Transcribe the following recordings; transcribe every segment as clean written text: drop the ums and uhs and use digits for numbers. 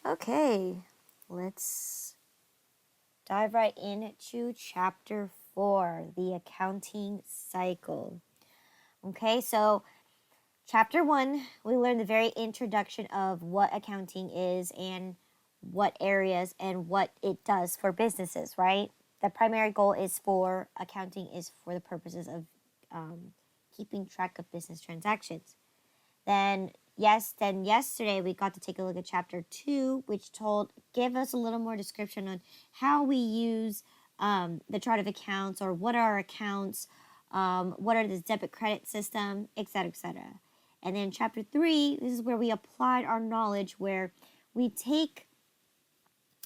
Okay, let's dive right into chapter 4, the accounting cycle. Okay, so chapter 1, we learned the very introduction of what accounting is and what areas and what it does for businesses, right? The primary goal is for accounting is for the purposes of keeping track of business transactions. Then yesterday we got to take a look at chapter 2, which give us a little more description on how we use the chart of accounts, or what are accounts, what are the debit credit system, etc., etc. And then chapter 3, this is where we applied our knowledge, where we take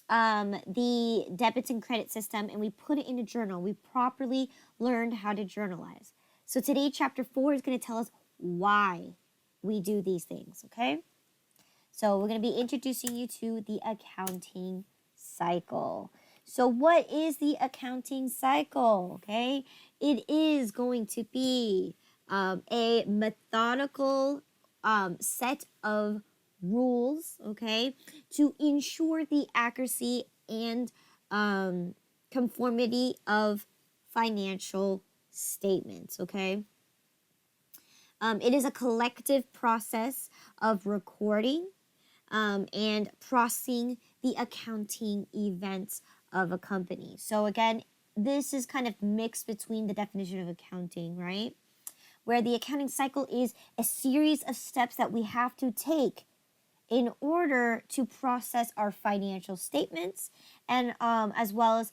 the debits and credit system and we put it in a journal. We properly learned how to journalize. So today, chapter 4 is going to tell us why we do these things, okay? So we're going to be introducing you to the accounting cycle. So what is the accounting cycle, okay? It is going to be a methodical set of rules, okay, to ensure the accuracy and conformity of financial statements, okay? It is a collective process of recording and processing the accounting events of a company. So again, this is kind of mixed between the definition of accounting, right? Where the accounting cycle is a series of steps that we have to take in order to process our financial statements, and as well as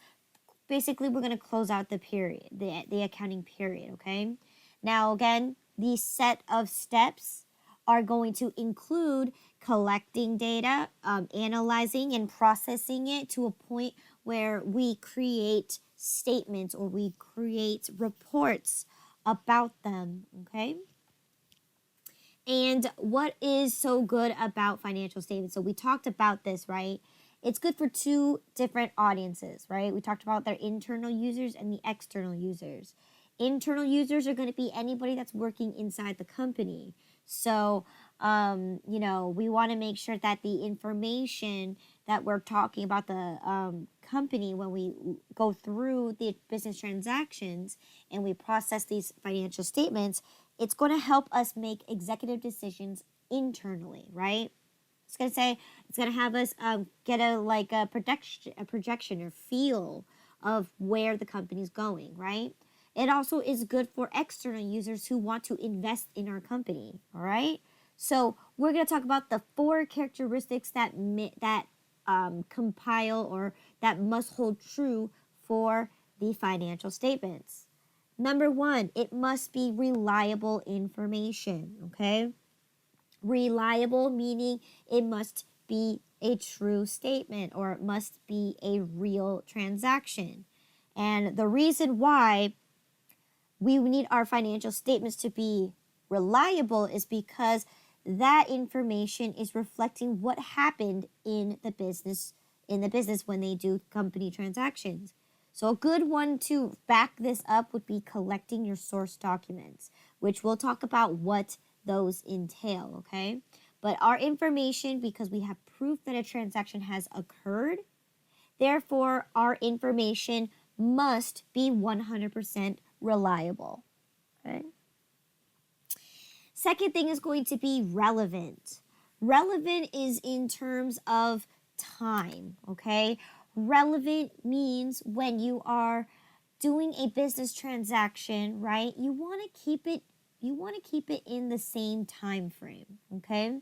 basically we're going to close out the period, the accounting period, okay? Now again, these set of steps are going to include collecting data, analyzing and processing it to a point where we create statements or we create reports about them, okay? And what is so good about financial statements? So we talked about this, right? It's good for two different audiences, right? We talked about their internal users and the external users. Internal users are going to be anybody that's working inside the company. So, we want to make sure that the information that we're talking about the company, when we go through the business transactions and we process these financial statements, it's going to help us make executive decisions internally, right? It's going to have us get a projection or feel of where the company's going, right? It also is good for external users who want to invest in our company, all right? So we're going to talk about the 4 characteristics that compile or that must hold true for the financial statements. Number 1, it must be reliable information, okay? Reliable meaning it must be a true statement, or it must be a real transaction. And the reason why we need our financial statements to be reliable is because that information is reflecting what happened in the business when they do company transactions. So a good one to back this up would be collecting your source documents, which we'll talk about what those entail, okay? But our information, because we have proof that a transaction has occurred, therefore our information must be 100% reliable, okay? Second thing is going to be relevant. Relevant is in terms of time, okay? Relevant means when you are doing a business transaction, right? You want to keep it in the same time frame, okay?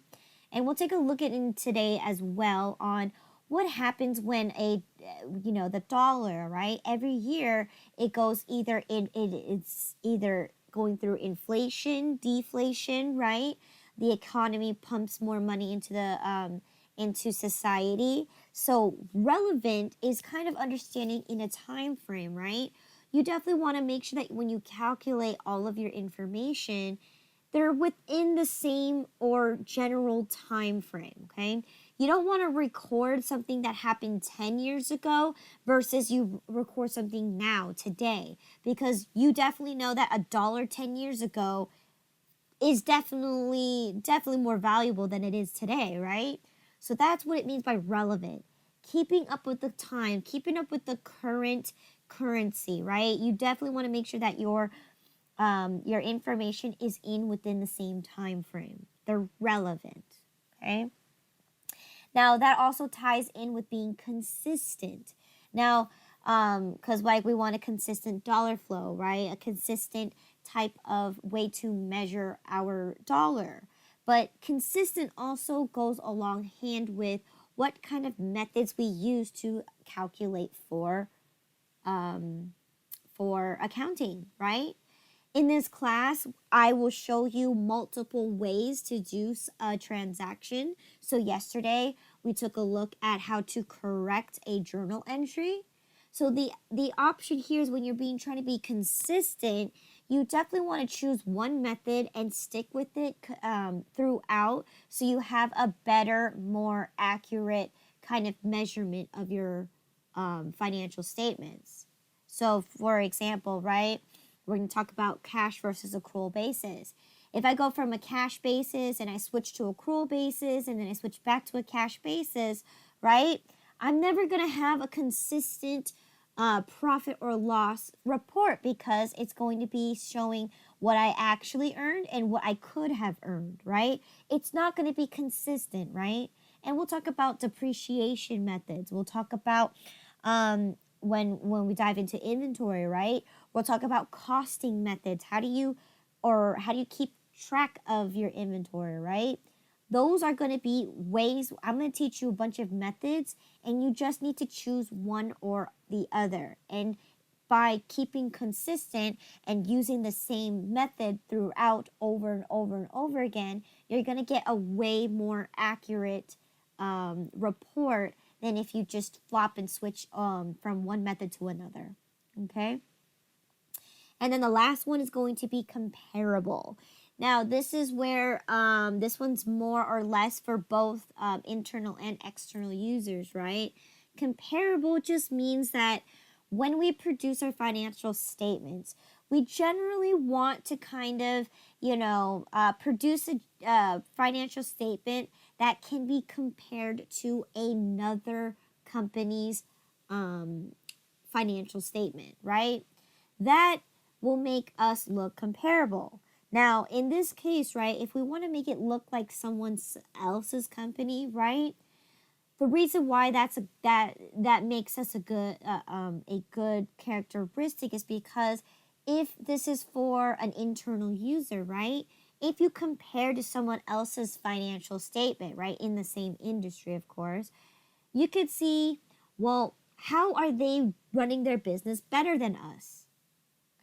And we'll take a look at it today as well on what happens when the dollar, right? Every year it goes it's either going through inflation, deflation, right? The economy pumps more money into society. So relevant is kind of understanding in a time frame, right? You definitely want to make sure that when you calculate all of your information, they're within the same or general time frame, okay? You don't want to record something that happened 10 years ago versus you record something now, today, because you definitely know that $1 10 years ago is definitely more valuable than it is today, right? So that's what it means by relevant. Keeping up with the time, keeping up with the current currency, right? You definitely want to make sure that your information is in within the same time frame. They're relevant, okay? Now, that also ties in with being consistent. Now, because like we want a consistent dollar flow, right? A consistent type of way to measure our dollar. But consistent also goes along hand with what kind of methods we use to calculate for accounting, right? In this class, I will show you multiple ways to do a transaction. So yesterday, we took a look at how to correct a journal entry. So the option here is when you're trying to be consistent, you definitely want to choose one method and stick with it throughout, so you have a better, more accurate kind of measurement of your financial statements. So for example, right, we're going to talk about cash versus accrual basis. If I go from a cash basis and I switch to accrual basis and then I switch back to a cash basis, right, I'm never going to have a consistent profit or loss report, because it's going to be showing what I actually earned and what I could have earned, right? It's not going to be consistent, right? And we'll talk about depreciation methods. We'll talk about when we dive into inventory, right? We'll talk about costing methods. How do you keep track of your inventory, right? Those are going to be ways. I'm going to teach you a bunch of methods, and you just need to choose one or the other. And by keeping consistent and using the same method throughout over and over and over again, you're going to get a way more accurate report than if you just flop and switch from one method to another. Okay? And then the last one is going to be comparable. Now, this is where this one's more or less for both internal and external users, right? Comparable just means that when we produce our financial statements, we generally want to kind of, produce a financial statement that can be compared to another company's financial statement, right? That will make us look comparable. Now, in this case, right, if we want to make it look like someone else's company, right, the reason why that makes us a good characteristic is because if this is for an internal user, right, if you compare to someone else's financial statement, right, in the same industry, of course, you could see, well, how are they running their business better than us?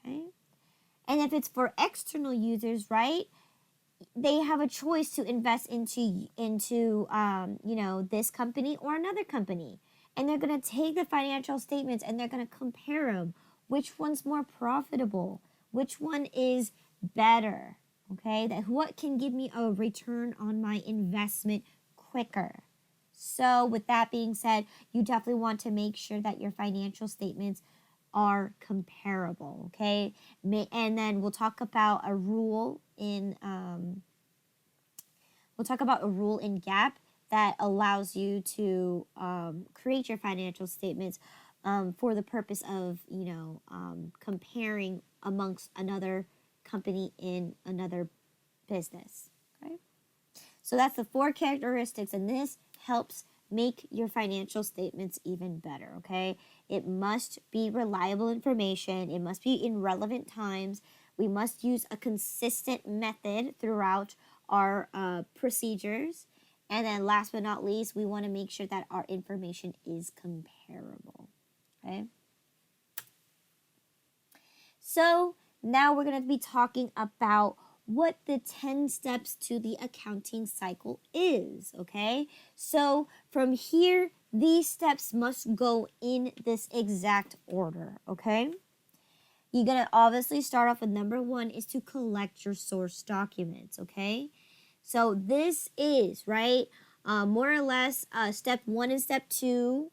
Okay. And if it's for external users, right, they have a choice to invest into this company or another company. And they're going to take the financial statements and they're going to compare them. Which one's more profitable? Which one is better? Okay, what can give me a return on my investment quicker? So with that being said, you definitely want to make sure that your financial statements are comparable, okay? And then we'll talk about a rule in Acct that allows you to create your financial statements for the purpose of comparing amongst another company in another business. Okay, so that's the 4 characteristics, and this helps make your financial statements even better. Okay, it must be reliable information. It must be in relevant times. We must use a consistent method throughout our procedures. And then last but not least, we want to make sure that our information is comparable. Okay. So now we're going to be talking about what the 10 steps to the accounting cycle is. Okay. So from here, these steps must go in this exact order. Okay. You're going to obviously start off with number 1 is to collect your source documents. Okay. So this is, right, more or less step 1 and step 2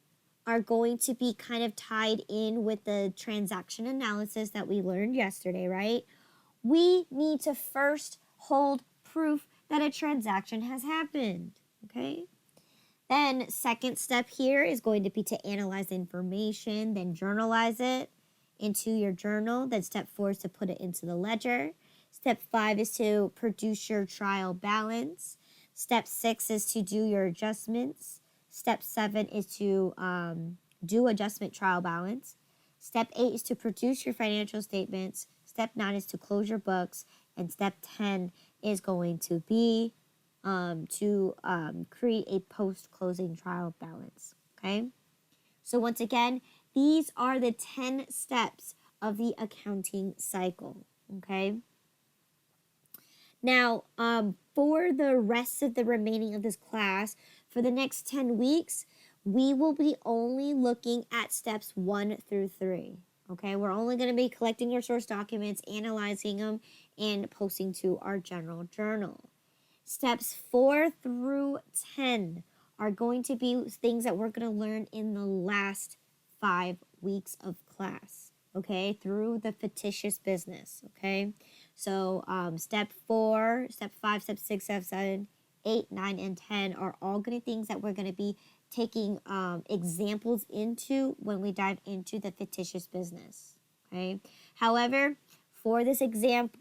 are going to be kind of tied in with the transaction analysis that we learned yesterday, right? We need to first hold proof that a transaction has happened, okay? Then second step here is going to be to analyze information, then journalize it into your journal. Then step 4 is to put it into the ledger. Step 5 is to produce your trial balance. Step 6 is to do your adjustments. Step 7 is to do adjustment trial balance. Step 8 is to produce your financial statements. Step 9 is to close your books. And step 10 is going to be to create a post-closing trial balance, okay? So once again, these are the 10 steps of the accounting cycle, okay? Now, for the rest of the remaining of this class, for the next 10 weeks, we will be only looking at steps 1 through 3, okay? We're only going to be collecting your source documents, analyzing them, and posting to our general journal. Steps 4 through 10 are going to be things that we're going to learn in the last 5 weeks of class, okay, through the fictitious business, okay? So step 4, step 5, step 6, step 7, 8, 9, and 10 are all going to be things that we're going to be taking examples into when we dive into the fictitious business, okay? However, for this exam,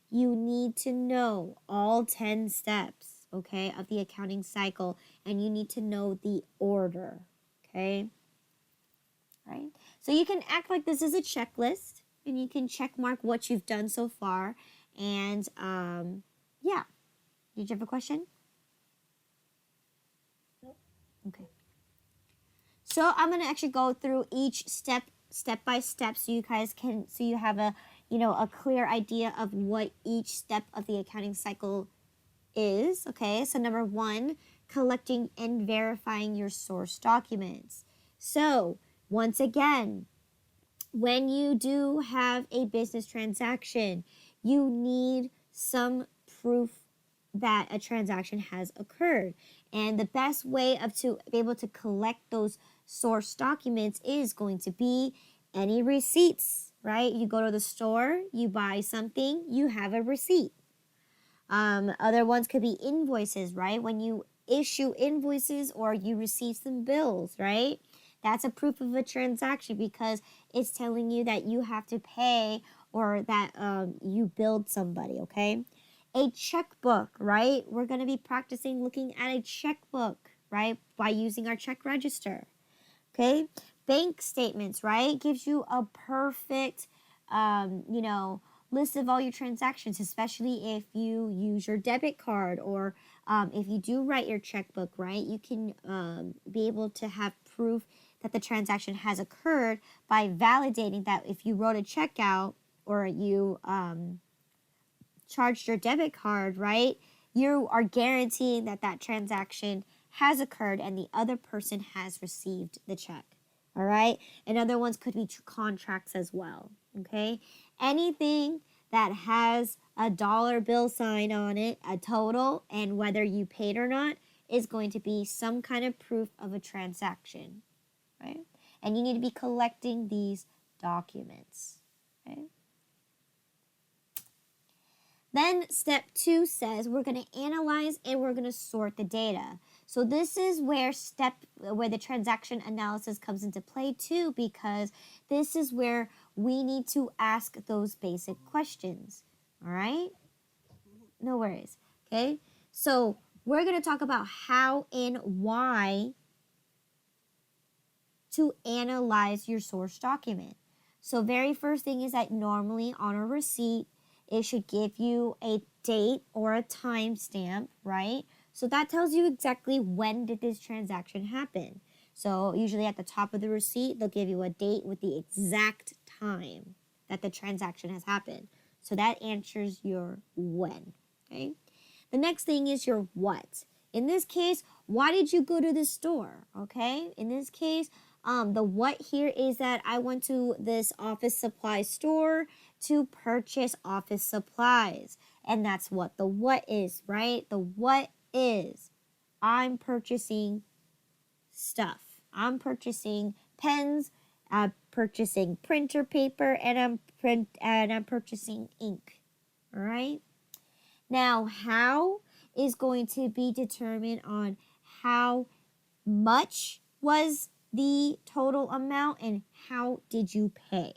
you need to know all 10 steps, okay, of the accounting cycle, and you need to know the order, okay? Right? So you can act like this is a checklist, and you can check mark what you've done so far, and yeah. Did you have a question? Okay. So I'm going to actually go through each step by step so you guys can, so you have a clear idea of what each step of the accounting cycle is, okay? So number 1, collecting and verifying your source documents. So once again, when you do have a business transaction, you need some proof that a transaction has occurred. And the best way to be able to collect those source documents is going to be any receipts, right? You go to the store, you buy something, you have a receipt. Other ones could be invoices, right? When you issue invoices or you receive some bills, right? That's a proof of a transaction because it's telling you that you have to pay or that you billed somebody, okay? A checkbook, right? We're going to be practicing looking at a checkbook, right? By using our check register, okay? Bank statements, right? Gives you a perfect, list of all your transactions, especially if you use your debit card or if you do write your checkbook, right? You can be able to have proof that the transaction has occurred by validating that if you wrote a check out or you charged your debit card, right? You are guaranteeing that that transaction has occurred and the other person has received the check, all right? And other ones could be contracts as well, okay? Anything that has a dollar bill sign on it, a total, and whether you paid or not, is going to be some kind of proof of a transaction, right? And you need to be collecting these documents, okay? Then step 2 says we're going to analyze and we're going to sort the data. So this is where the transaction analysis comes into play too, because this is where we need to ask those basic questions. All right? No worries. Okay? So we're going to talk about how and why to analyze your source document. So very first thing is that normally on a receipt, it should give you a date or a timestamp, right? So that tells you exactly when did this transaction happen. So usually at the top of the receipt, they'll give you a date with the exact time that the transaction has happened. So that answers your when, okay? The next thing is your what. In this case, why did you go to the store, okay? In this case, the what here is that I went to this office supply store to purchase office supplies. And that's what the what is, right? The what is I'm purchasing stuff. I'm purchasing pens, I'm purchasing printer paper, and I'm purchasing ink. All right? Now, how is going to be determined on how much was the total amount and how did you pay.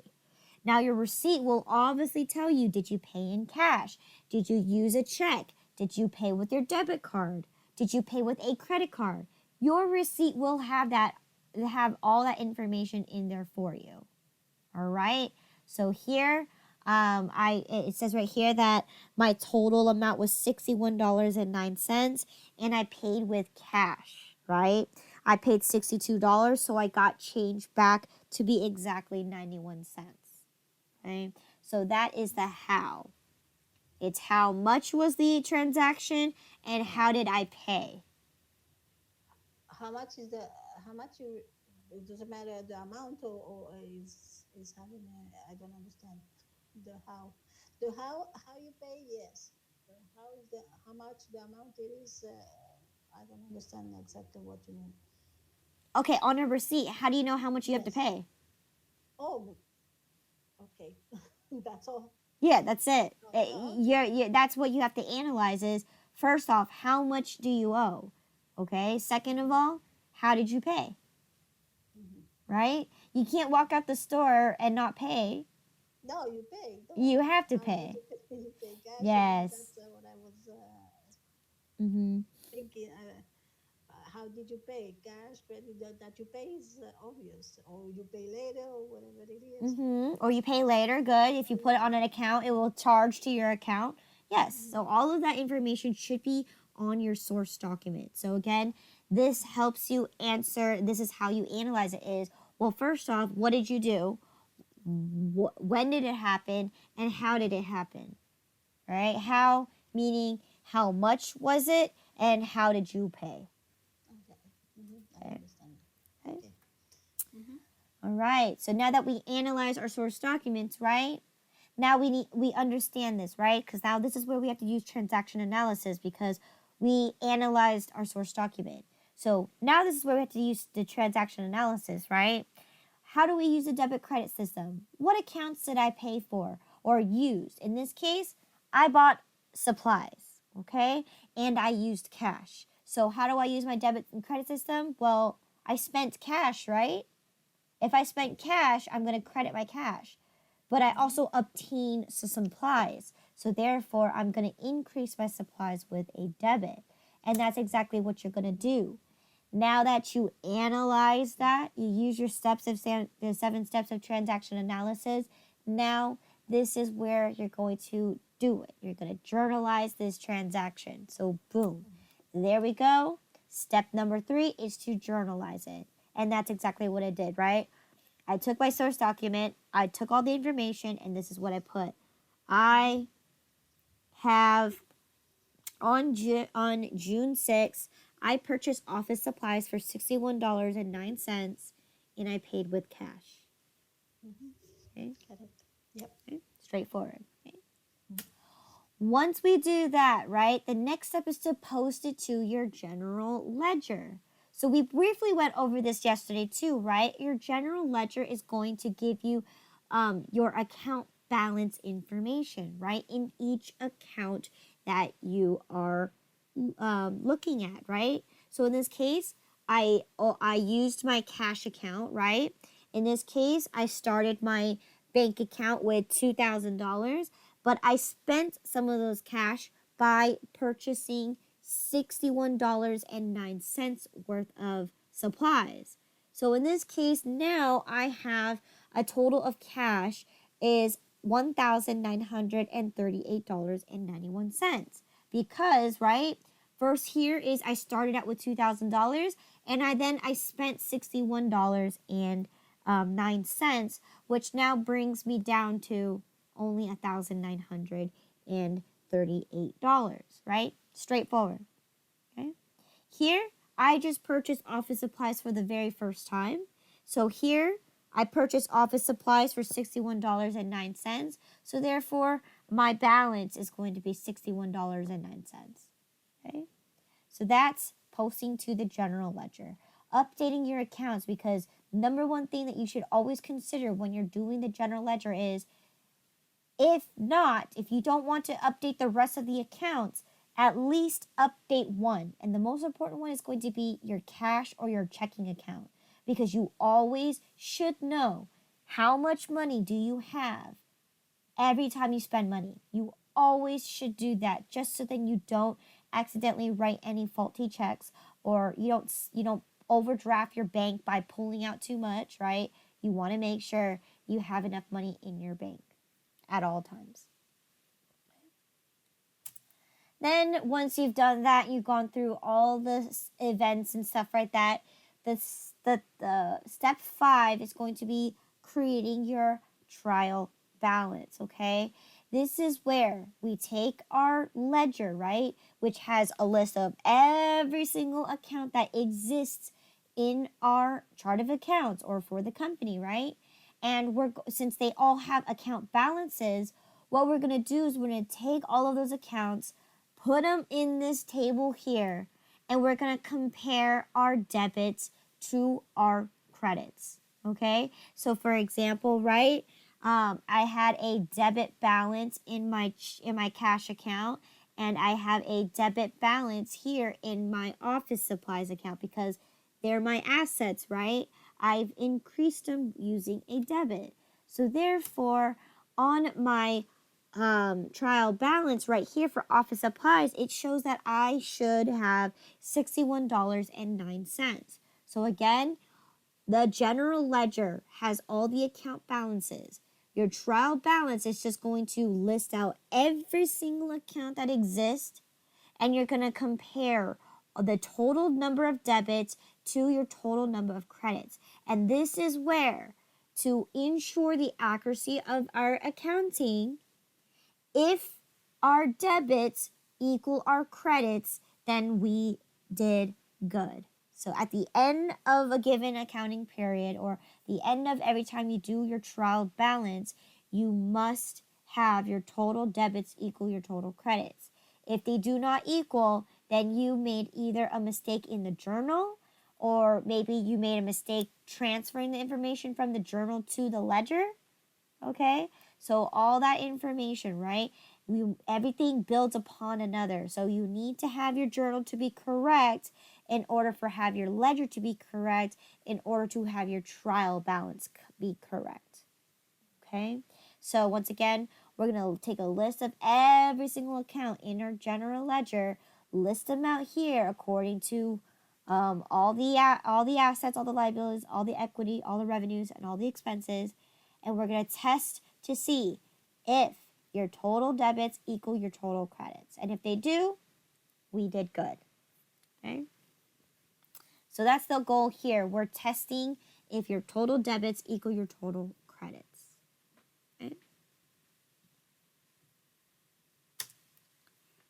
Now, your receipt will obviously tell you, did you pay in cash? Did you use a check? Did you pay with your debit card? Did you pay with a credit card? Your receipt will have all that information in there for you. All right. So here, it says right here that my total amount was $61.09, and I paid with cash. Right. I paid $62, so I got change back to be exactly 91 cents. Okay. So that is the how. It's how much was the transaction and how did I pay. How much is the how much you? It doesn't matter the amount or is having I don't understand the how you pay. Yes, how is the how much the amount it is. I don't understand exactly what you mean. Okay, on a receipt, how do you know how much you have to Yes. pay? Oh, okay. That's all. Yeah, that's it. Okay. That's what you have to analyze is, first off, how much do you owe? Okay, second of all, how did you pay? Hmm. Right? You can't walk out the store and not pay. No, you pay. No. You have to How did pay. you pay? You pay cash. Yes. That's what I was Mm-hmm. thinking. How did you pay? Cash, credit, that you pay is obvious. Or you pay later or whatever it is. Mm-hmm. Or you pay later, good. If you put it on an account, it will charge to your account. Yes. So Mm-hmm. all of that information should be on your source document. So again, this helps you answer. This is how you analyze it is, well, first off, what did you do? When did it happen? And how did it happen? Right? How, meaning how much was it? And how did you pay? Okay. I Okay. understand. Okay. Okay. Mm-hmm. All right. So now that we analyze our source documents, right? Now we understand this, right? Because now this is where we have to use transaction analysis because we analyzed our source document. So now this is where we have to use the transaction analysis, right? How do we use a debit credit system? What accounts did I pay for or used? In this case, I bought supplies, okay? And I used cash. So how do I use my debit and credit system? Well, I spent cash, right? If I spent cash, I'm going to credit my cash. But I Mm-hmm. also obtain some supplies. So therefore, I'm going to increase my supplies with a debit. And that's exactly what you're going to do. Now that you analyze that, you use your the 7 steps of transaction analysis. Now, this is where you're going to do it. You're going to journalize this transaction. So, boom. There we go. Step number 3 is to journalize it. And that's exactly what I did, right? I took my source document, I took all the information, and this is what I put. I have on June 6th, I purchased office supplies for $61.09 and I paid with cash. Mm-hmm. Okay? Correct. Yep. Okay? Straightforward. Okay? Once we do that, right, the next step is to post it to your general ledger. So we briefly went over this yesterday too, right? Your general ledger is going to give you your account balance information, right? In each account that you are looking at, right? So in this case, I used my cash account, right? In this case, I started my bank account with $2,000, but I spent some of those cash by purchasing $61.09 worth of supplies. So in this case, now I have a total of cash is $1,938.91 because, right? First here is I started out with $2,000 and I spent $61.09, which now brings me down to only $1,938, right? Straightforward. Okay. Here, I just purchased office supplies for the very first time. So here, I purchased office supplies for $61.09. So therefore, my balance is going to be $61.09. Okay. So that's posting to the general ledger. Updating your accounts because number one thing that you should always consider when you're doing the general ledger is if you don't want to update the rest of the accounts, at least update one. And the most important one is going to be your cash or your checking account, because you always should know how much money do you have every time you spend money. You always should do that, just so that you don't accidentally write any faulty checks, or you don't overdraft your bank by pulling out too much, right? You want to make sure you have enough money in your bank at all times. Then once you've done that, you've gone through all the events and stuff like that, the step 5 is going to be creating your trial balance, okay? This is where we take our ledger, right, which has a list of every single account that exists in our chart of accounts or for the company, right? And since they all have account balances, what we're going to do is we're going to take all of those accounts, put them in this table here, and we're going to compare our debits to our credits, okay? So for example, right, I had a debit balance in my cash account, and I have a debit balance here in my office supplies account because they're my assets, right? I've increased them using a debit. So therefore, on my trial balance right here for office supplies, it shows that I should have $61.09. So again, the general ledger has all the account balances. Your trial balance is just going to list out every single account that exists, and you're going to compare the total number of debits to your total number of credits. And this is where, to ensure the accuracy of our accounting, if our debits equal our credits, then we did good. So at the end of a given accounting period, or the end of every time you do your trial balance, you must have your total debits equal your total credits. If they do not equal, then you made either a mistake in the journal, or maybe you made a mistake transferring the information from the journal to the ledger. Okay? So all that information, right? Everything builds upon another. So you need to have your journal to be correct in order for have your ledger to be correct, in order to have your trial balance be correct. Okay? So once again, we're going to take a list of every single account in our general ledger, list them out here according to all the assets, all the liabilities, all the equity, all the revenues, and all the expenses. And we're going to test to see if your total debits equal your total credits. And if they do, we did good. Okay? So that's the goal here. We're testing if your total debits equal your total credits. Okay?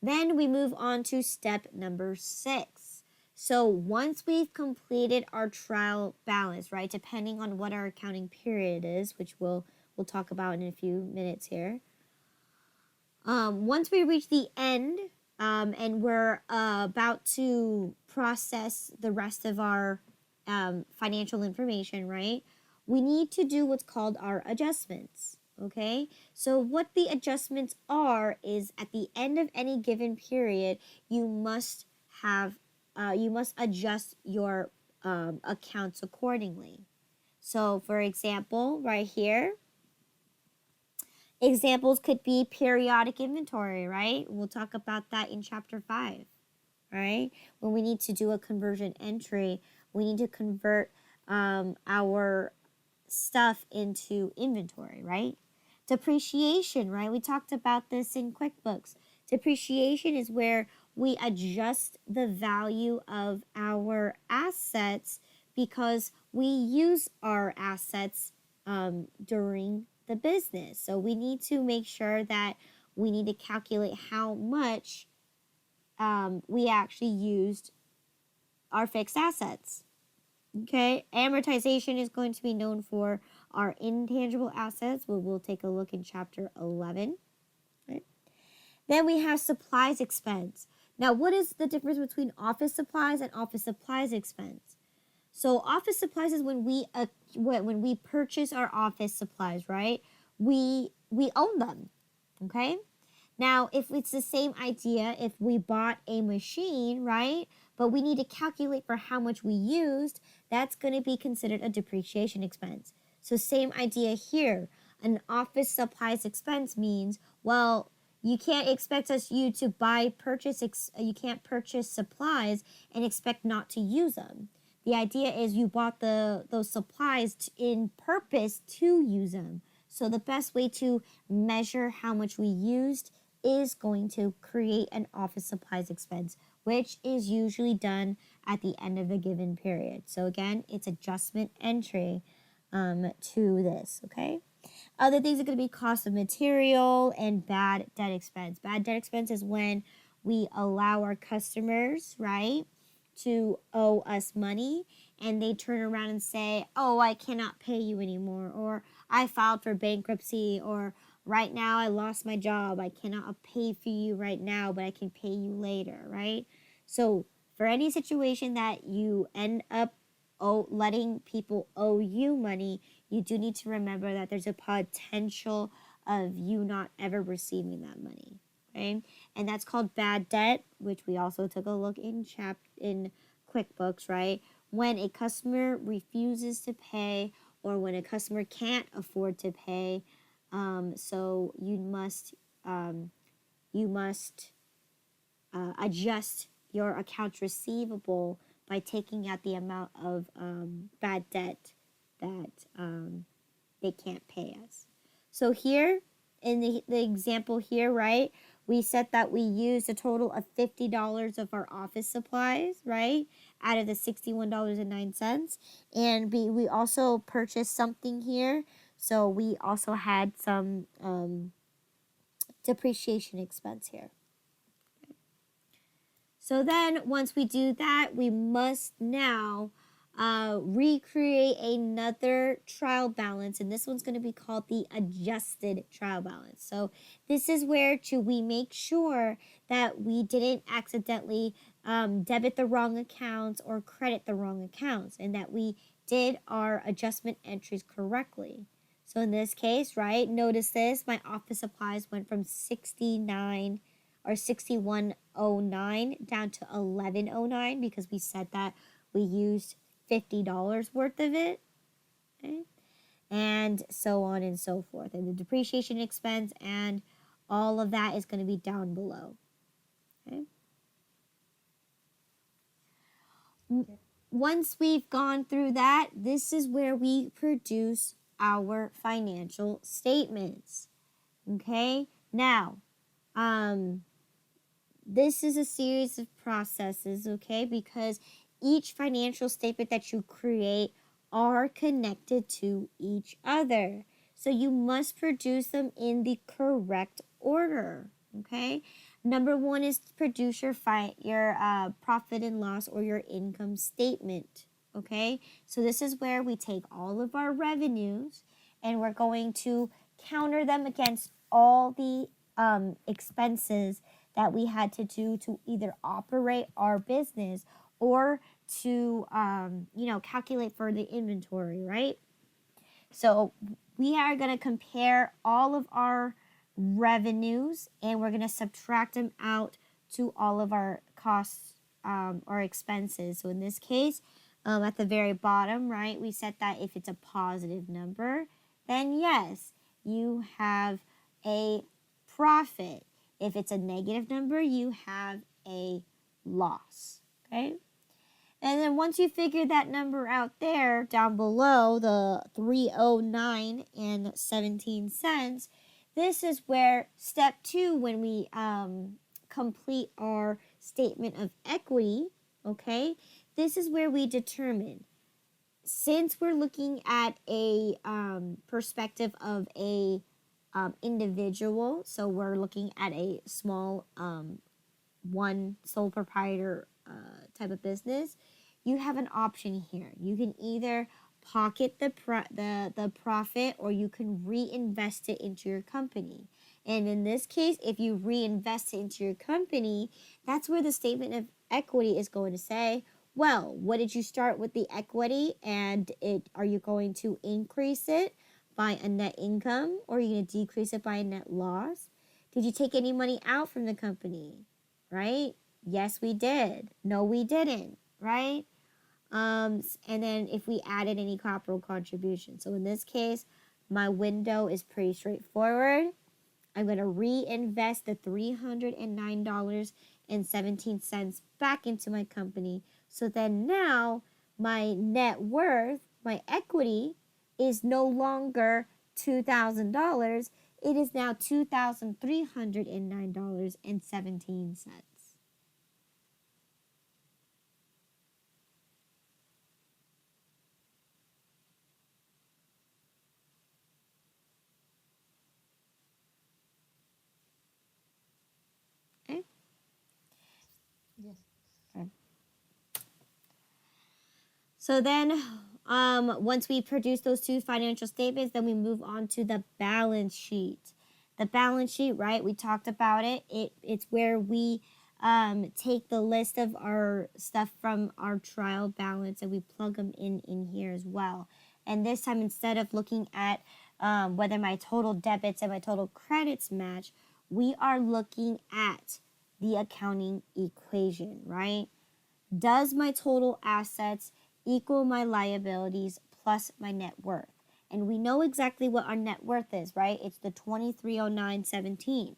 Then we move on to step number 6. So once we've completed our trial balance, right, depending on what our accounting period is, which we'll talk about in a few minutes here. Once we reach the end, and we're about to process the rest of our financial information, right, we need to do what's called our adjustments. Okay, so what the adjustments are is at the end of any given period, you must adjust your accounts accordingly. So, for example, right here, examples could be periodic inventory, right? We'll talk about that in chapter 5, right? When we need to do a conversion entry, we need to convert our stuff into inventory, right? Depreciation, right? We talked about this in QuickBooks. Depreciation is where we adjust the value of our assets because we use our assets during the business. So we need to make sure that we need to calculate how much we actually used our fixed assets. Okay, amortization is going to be known for our intangible assets. We'll take a look in chapter 11. Right? Then we have supplies expense. Now, what is the difference between office supplies and office supplies expense? So, office supplies is when we purchase our office supplies, right? We own them. Okay. Now, if it's the same idea, if we bought a machine, right, but we need to calculate for how much we used, that's going to be considered a depreciation expense. So same idea here. An office supplies expense means, well, you can't expect you to you can't purchase supplies and expect not to use them. The idea is you bought those supplies in purpose to use them. So the best way to measure how much we used is going to create an office supplies expense, which is usually done at the end of a given period. So again, it's adjustment entry to this, okay? Other things are going to be cost of material and bad debt expense. Bad debt expense is when we allow our customers, right, to owe us money and they turn around and say, oh, I cannot pay you anymore, or I filed for bankruptcy, or right now I lost my job. I cannot pay for you right now, but I can pay you later, right? So for any situation that you end up letting people owe you money, you do need to remember that there's a potential of you not ever receiving that money. Okay, and that's called bad debt, which we also took a look in QuickBooks, right? When a customer refuses to pay, or when a customer can't afford to pay, so you must adjust your accounts receivable by taking out the amount of bad debt that they can't pay us. So here in the example here, right, we said that we used a total of $50 of our office supplies, right, out of the $61.09. And we also purchased something here. So we also had some depreciation expense here. So then once we do that, we must now recreate another trial balance, and this one's going to be called the adjusted trial balance. So this is where we make sure that we didn't accidentally debit the wrong accounts or credit the wrong accounts, and that we did our adjustment entries correctly. So in this case, right, notice this, my office supplies went from 6109 down to 1109 because we said that we used $50 worth of it, okay? And so on and so forth. And the depreciation expense and all of that is going to be down below, okay? Once we've gone through that, this is where we produce our financial statements, okay? Now, this is a series of processes, okay? Because each financial statement that you create are connected to each other. So you must produce them in the correct order, okay? Number one is to produce your profit and loss or your income statement, okay? So this is where we take all of our revenues and we're going to counter them against all the expenses that we had to do to either operate our business or to, calculate for the inventory, right? So we are going to compare all of our revenues and we're going to subtract them out to all of our costs or expenses. So in this case, at the very bottom, right, we said that if it's a positive number, then yes, you have a profit. If it's a negative number, you have a loss, okay? And then once you figure that number out there, down below, the 309 and 17 cents, this is where step 2, when we complete our statement of equity, okay, this is where we determine, since we're looking at a perspective of a individual, so we're looking at a small one sole proprietor type of business, you have an option here. You can either pocket the profit or you can reinvest it into your company. And in this case, if you reinvest it into your company, that's where the statement of equity is going to say, well, what did you start with the equity, and are you going to increase it by a net income, or are you going to decrease it by a net loss? Did you take any money out from the company? Right? Yes, we did. No, we didn't. Right? And then if we added any capital contribution. So in this case, my window is pretty straightforward. I'm going to reinvest the $309.17 back into my company. So then now my net worth, my equity, is no longer $2,000. It is now $2,309.17. Okay? Yes. Okay. So then, once we produce those two financial statements, then we move on to the balance sheet. The balance sheet, right? We talked about it. It's where we take the list of our stuff from our trial balance and we plug them in here as well. And this time, instead of looking at whether my total debits and my total credits match, we are looking at the accounting equation, right? Does my total assets equal my liabilities plus my net worth? And we know exactly what our net worth is, right? It's the 2309.17,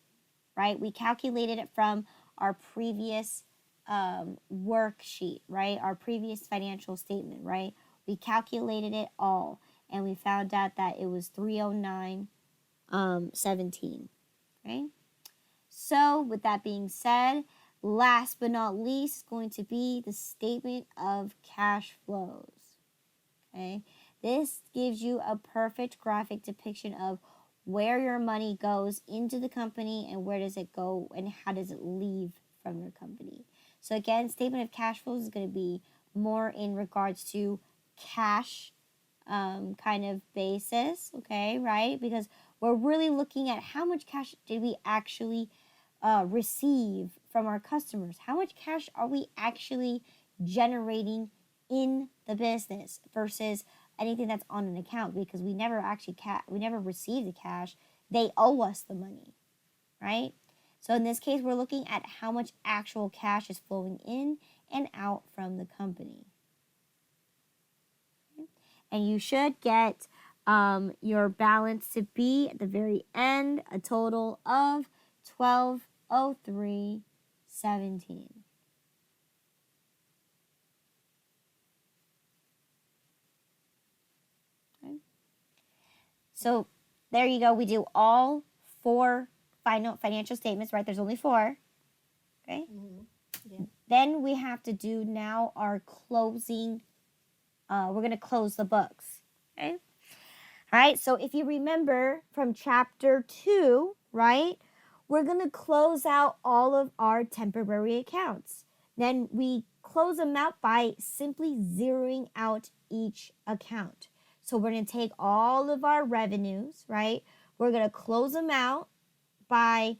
right? We calculated it from our previous worksheet, right? Our previous financial statement, right? We calculated it all and we found out that it was 309.17, right? So, with that being said, last but not least is going to be the statement of cash flows. Okay, this gives you a perfect graphic depiction of where your money goes into the company and where does it go and how does it leave from your company. So, again, statement of cash flows is going to be more in regards to cash kind of basis, okay, right? Because we're really looking at how much cash did we actually receive from our customers? How much cash are we actually generating in the business versus anything that's on an account? Because we never actually we never receive the cash. They owe us the money, right? So in this case, we're looking at how much actual cash is flowing in and out from the company. And you should get your balance to be at the very end a total of 1203.17. Okay. So there you go. We do all four financial statements, right? There's only four. Okay. Mm-hmm. Yeah. Then we have to do now our closing. We're going to close the books. Okay. All right. So if you remember from chapter 2, right, we're going to close out all of our temporary accounts. Then we close them out by simply zeroing out each account. So we're going to take all of our revenues, right? We're going to close them out by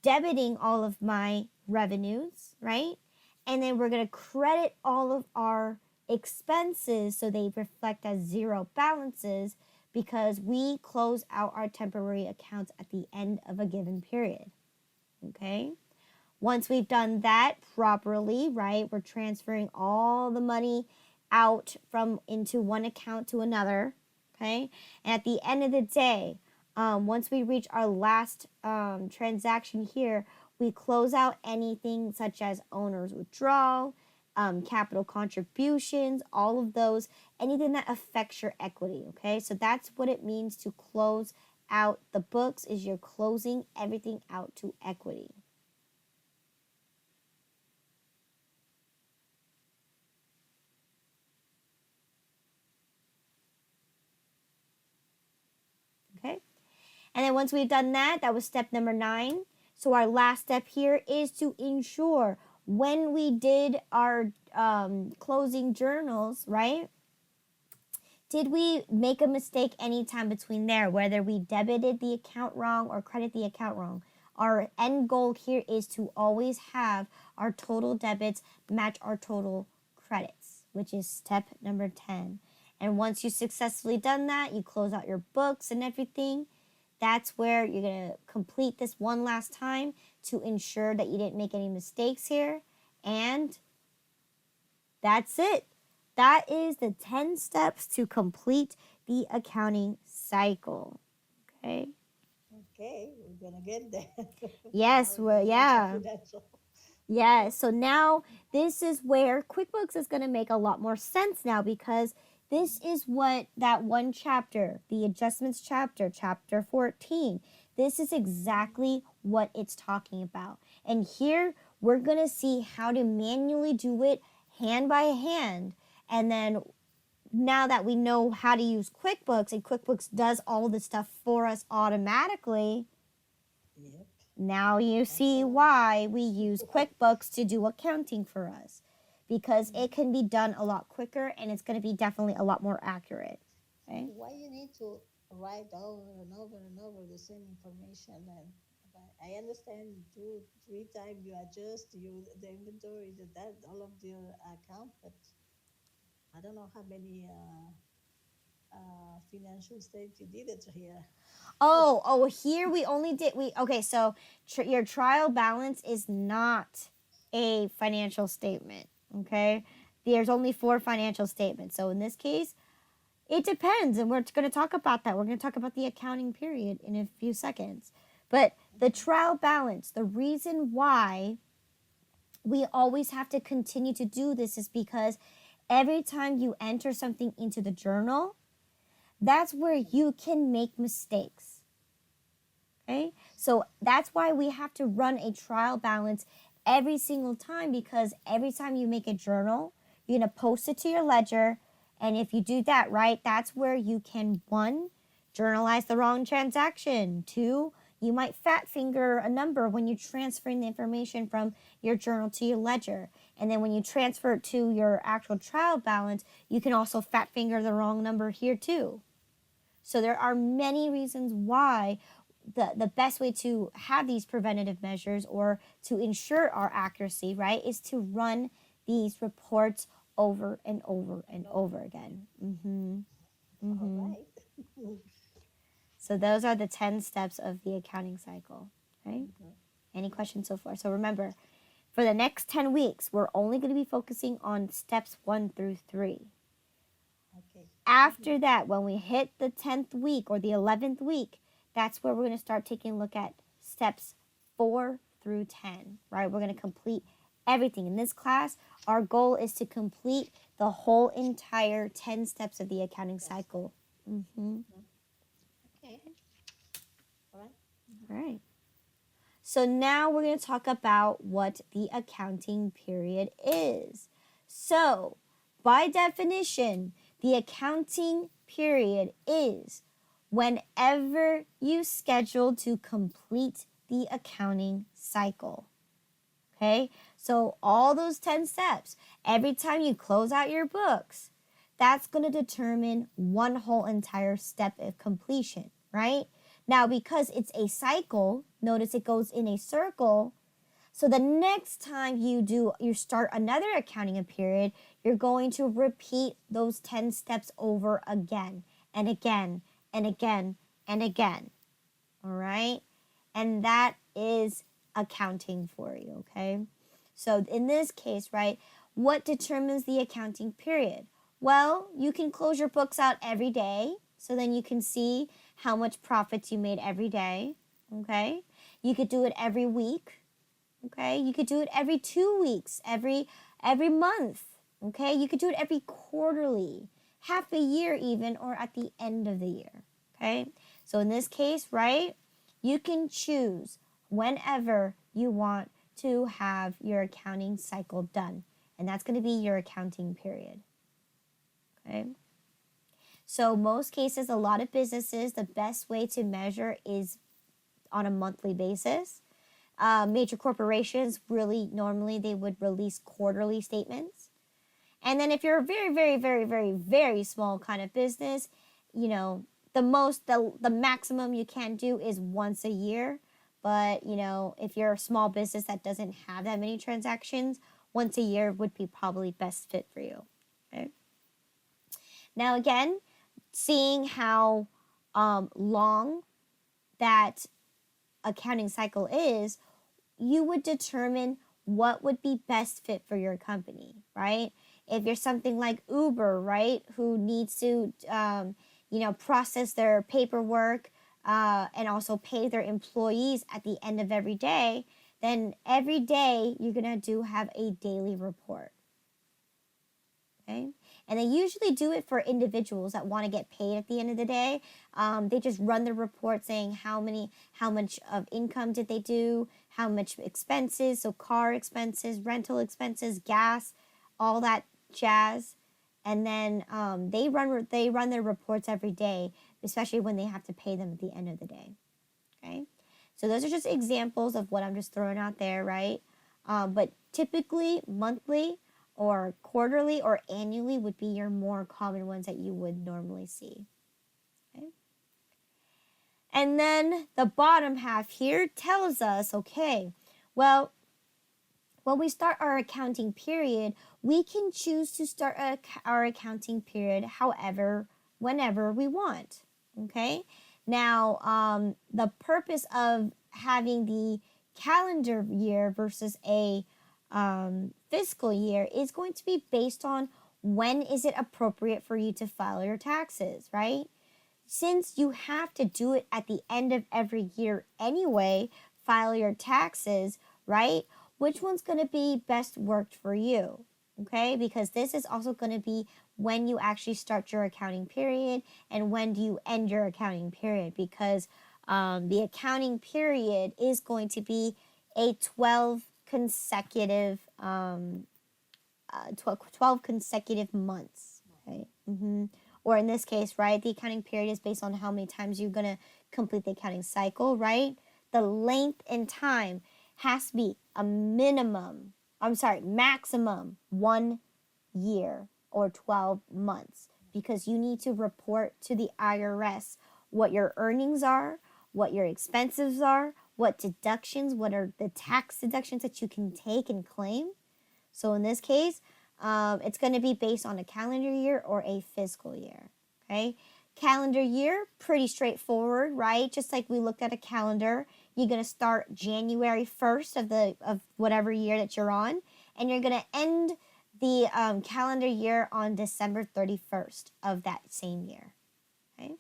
debiting all of my revenues, right? And then we're going to credit all of our expenses so they reflect as zero balances because we close out our temporary accounts at the end of a given period. Okay? Once we've done that properly, right, we're transferring all the money out from into one account to another. Okay? And at the end of the day, once we reach our last transaction here, we close out anything such as owner's withdrawal, capital contributions, all of those, anything that affects your equity. Okay, so that's what it means to close out the books, is you're closing everything out to equity. Okay, and then once we've done that, that was step number 9. So our last step here is to ensure when we did our closing journals, right? Did we make a mistake anytime between there, whether we debited the account wrong or credit the account wrong? Our end goal here is to always have our total debits match our total credits, which is step number 10. And once you've successfully done that, you close out your books and everything. That's where you're going to complete this one last time to ensure that you didn't make any mistakes here. And that's it. That is the 10 steps to complete the accounting cycle. Okay. Okay, we're gonna get there. Now Yes, we're well, gonna get yeah. confidential. Yeah, so now this is where QuickBooks is going to make a lot more sense now, because this is what that one chapter, the adjustments chapter, chapter 14, this is exactly what it's talking about. And here we're going to see how to manually do it hand by hand. And then now that we know how to use QuickBooks, and QuickBooks does all the stuff for us automatically, Yep. now you see Excellent. why we use QuickBooks to do accounting for us, because it can be done a lot quicker and it's going to be definitely a lot more accurate. Okay? Why you need to write over and over and over the same information? And but I understand 2, 3 times you adjust the inventory, that all of your account, but I don't know how many financial states you did it here. Oh, here we only did, okay, so your trial balance is not a financial statement, okay? There's only 4 financial statements. So in this case, it depends, and we're going to talk about that. We're going to talk about the accounting period in a few seconds. But the trial balance, the reason why we always have to continue to do this is because every time you enter something into the journal, that's where you can make mistakes. Okay? So that's why we have to run a trial balance every single time, because every time you make a journal, you're going to post it to your ledger. And if you do that right, that's where you can, 1, journalize the wrong transaction. 2, you might fat finger a number when you're transferring the information from your journal to your ledger. And then when you transfer it to your actual trial balance, you can also fat finger the wrong number here too. So there are many reasons why the best way to have these preventative measures, or to ensure our accuracy, right, is to run these reports over and over and over again. All right. So those are the 10 steps of the accounting cycle. Right? Mhm. Any Yep. questions so far? So remember, for the next 10 weeks, we're only going to be focusing on steps 1 through 3. Okay. After that, when we hit the 10th week or the 11th week, that's where we're going to start taking a look at steps 4 through 10, right? We're going to complete everything. In this class, our goal is to complete the whole entire 10 steps of the accounting cycle. Okay. All right. All right. So now we're going to talk about what the accounting period is. So, by definition, the accounting period is whenever you schedule to complete the accounting cycle. Okay? So, all those 10 steps, every time you close out your books, that's going to determine one whole entire step of completion, right? Now, because it's a cycle, notice it goes in a circle. So the next time you start another accounting period, you're going to repeat those 10 steps over again and again and again and again. All right? And that is accounting for you, okay? So in this case, right, what determines the accounting period? Well, you can close your books out every day, so then you can see how much profits you made every day, okay? You could do it every week, okay? You could do it every 2 weeks, every month, okay? You could do it every quarterly, half a year even, or at the end of the year, okay? So in this case, right, you can choose whenever you want to have your accounting cycle done, and that's going to be your accounting period, okay? So most cases, a lot of businesses, the best way to measure is on a monthly basis. Major corporations, really normally they would release quarterly statements. And then if you're a very, very, very, very, very small kind of business, you know, the maximum you can do is once a year. But, you know, if you're a small business that doesn't have that many transactions, once a year would be probably best fit for you. Okay. Now, again, seeing how long that accounting cycle is, you would determine what would be best fit for your company, right? If you're something like Uber, right, who needs to, process their paperwork and also pay their employees at the end of every day, then every day you're going to have a daily report. Okay? And they usually do it for individuals that want to get paid at the end of the day. They just run the report saying how much of income did they do, how much expenses, so car expenses, rental expenses, gas, all that jazz. And then they run their reports every day, especially when they have to pay them at the end of the day. Okay, so those are just examples of what I'm just throwing out there, right? But typically monthly or quarterly or annually would be your more common ones that you would normally see. Okay. And then the bottom half here tells us, okay, well, when we start our accounting period, we can choose to start our accounting period whenever we want. Okay. Now, the purpose of having the calendar year versus a fiscal year is going to be based on when is it appropriate for you to file your taxes, right? Since you have to do it at the end of every year anyway, file your taxes, right? Which one's going to be best worked for you? Okay, because this is also going to be when you actually start your accounting period and when do you end your accounting period, because the accounting period is going to be a 12 consecutive 12 consecutive months. Okay. Or in this case, right, the accounting period is based on how many times you're going to complete the accounting cycle, right? The length and time has to be maximum 1 year or 12 months, because you need to report to the IRS what your earnings are, what your expenses are, what deductions, what are the tax deductions that you can take and claim. So in this case, it's going to be based on a calendar year or a fiscal year. Okay, calendar year, pretty straightforward, right? Just like we looked at a calendar, you're going to start January 1st of whatever year that you're on, and you're going to end the calendar year on December 31st of that same year. Okay,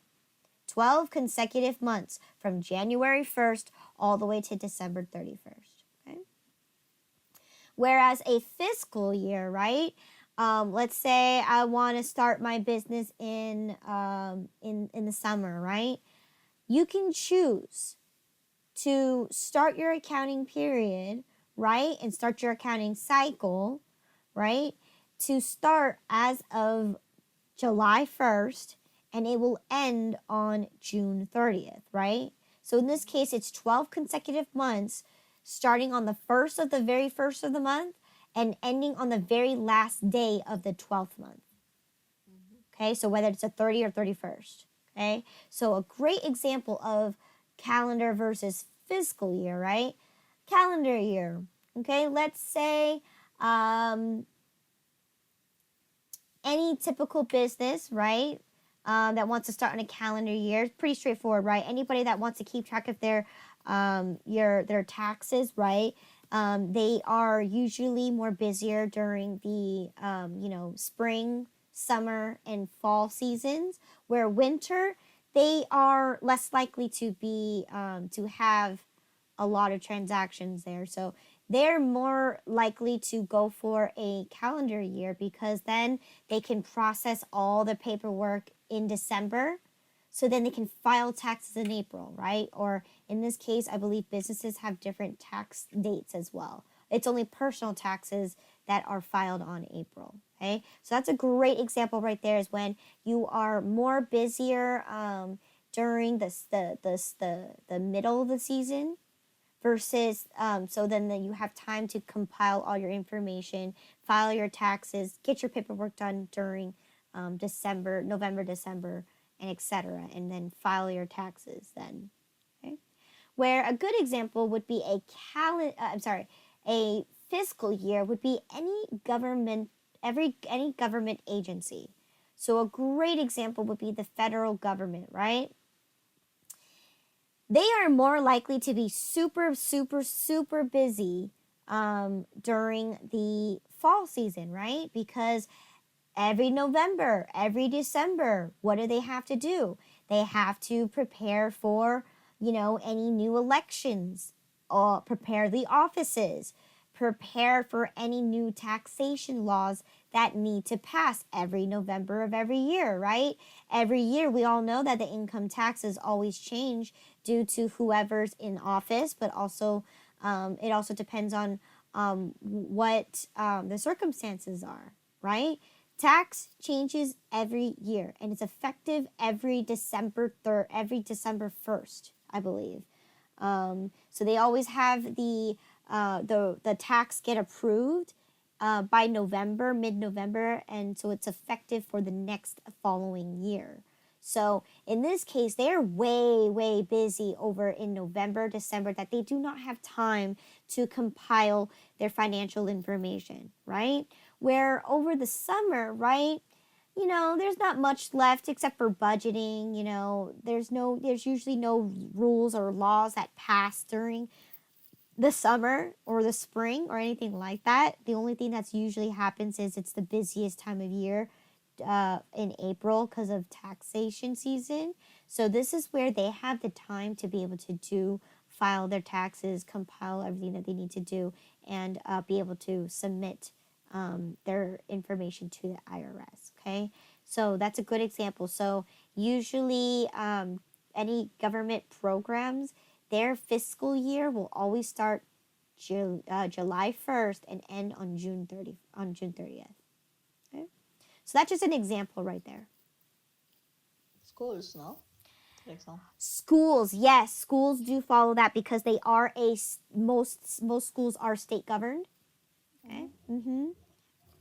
12 consecutive months from January 1st all the way to December 31st. Okay. Whereas a fiscal year, right? Let's say I want to start my business in the summer, right? You can choose to start your accounting period, right, and start your accounting cycle, right, to start as of July 1st, and it will end on June 30th, right? So in this case, it's 12 consecutive months, starting on the first of the very first of the month and ending on the very last day of the 12th month. Okay, so whether it's a 30 or 31st. Okay, so a great example of calendar versus fiscal year, right? Calendar year. Okay, let's say any typical business, right, that wants to start on a calendar year, pretty straightforward, right? Anybody that wants to keep track of their taxes, right? They are usually more busier during the spring, summer, and fall seasons. Where winter, they are less likely to be to have a lot of transactions there. So they're more likely to go for a calendar year, because then they can process all the paperwork in December. So then they can file taxes in April, right? Or in this case, I believe businesses have different tax dates as well. It's only personal taxes that are filed on April. Okay, so that's a great example right there, is when you are more busier during the middle of the season versus so then you have time to compile all your information, file your taxes, get your paperwork done during November, December, and etc. And then file your taxes then. Okay, where a good example would be a fiscal year would be any government agency. So a great example would be the federal government, right? they are more likely to be super, super, super busy during the fall season, right? Because every November, every December, what do they have to do? They have to prepare for, any new elections, or prepare the offices, prepare for any new taxation laws that need to pass every November of every year, right? Every year, we all know that the income taxes always change due to whoever's in office, but also it also depends on what the circumstances are, right? Tax changes every year, and it's effective every December 1st, I believe. So they always have the tax get approved by November, mid-November, and so it's effective for the next following year. So in this case, they're way, way busy over in November, December, that they do not have time to compile their financial information, right? Where over the summer, right, there's not much left except for budgeting. There's usually no rules or laws that pass during the summer or the spring or anything like that. The only thing that's usually happens is it's the busiest time of year in April because of taxation season. So this is where they have the time to be able to file their taxes, compile everything that they need to do, and be able to submit their information to the IRS. Okay, so that's a good example. So usually any government programs, their fiscal year will always start July 1st and end on June 30th. Okay? So that's just an example right there. Schools, no? For example. Schools, yes, schools do follow that because they are most schools are state governed. Okay.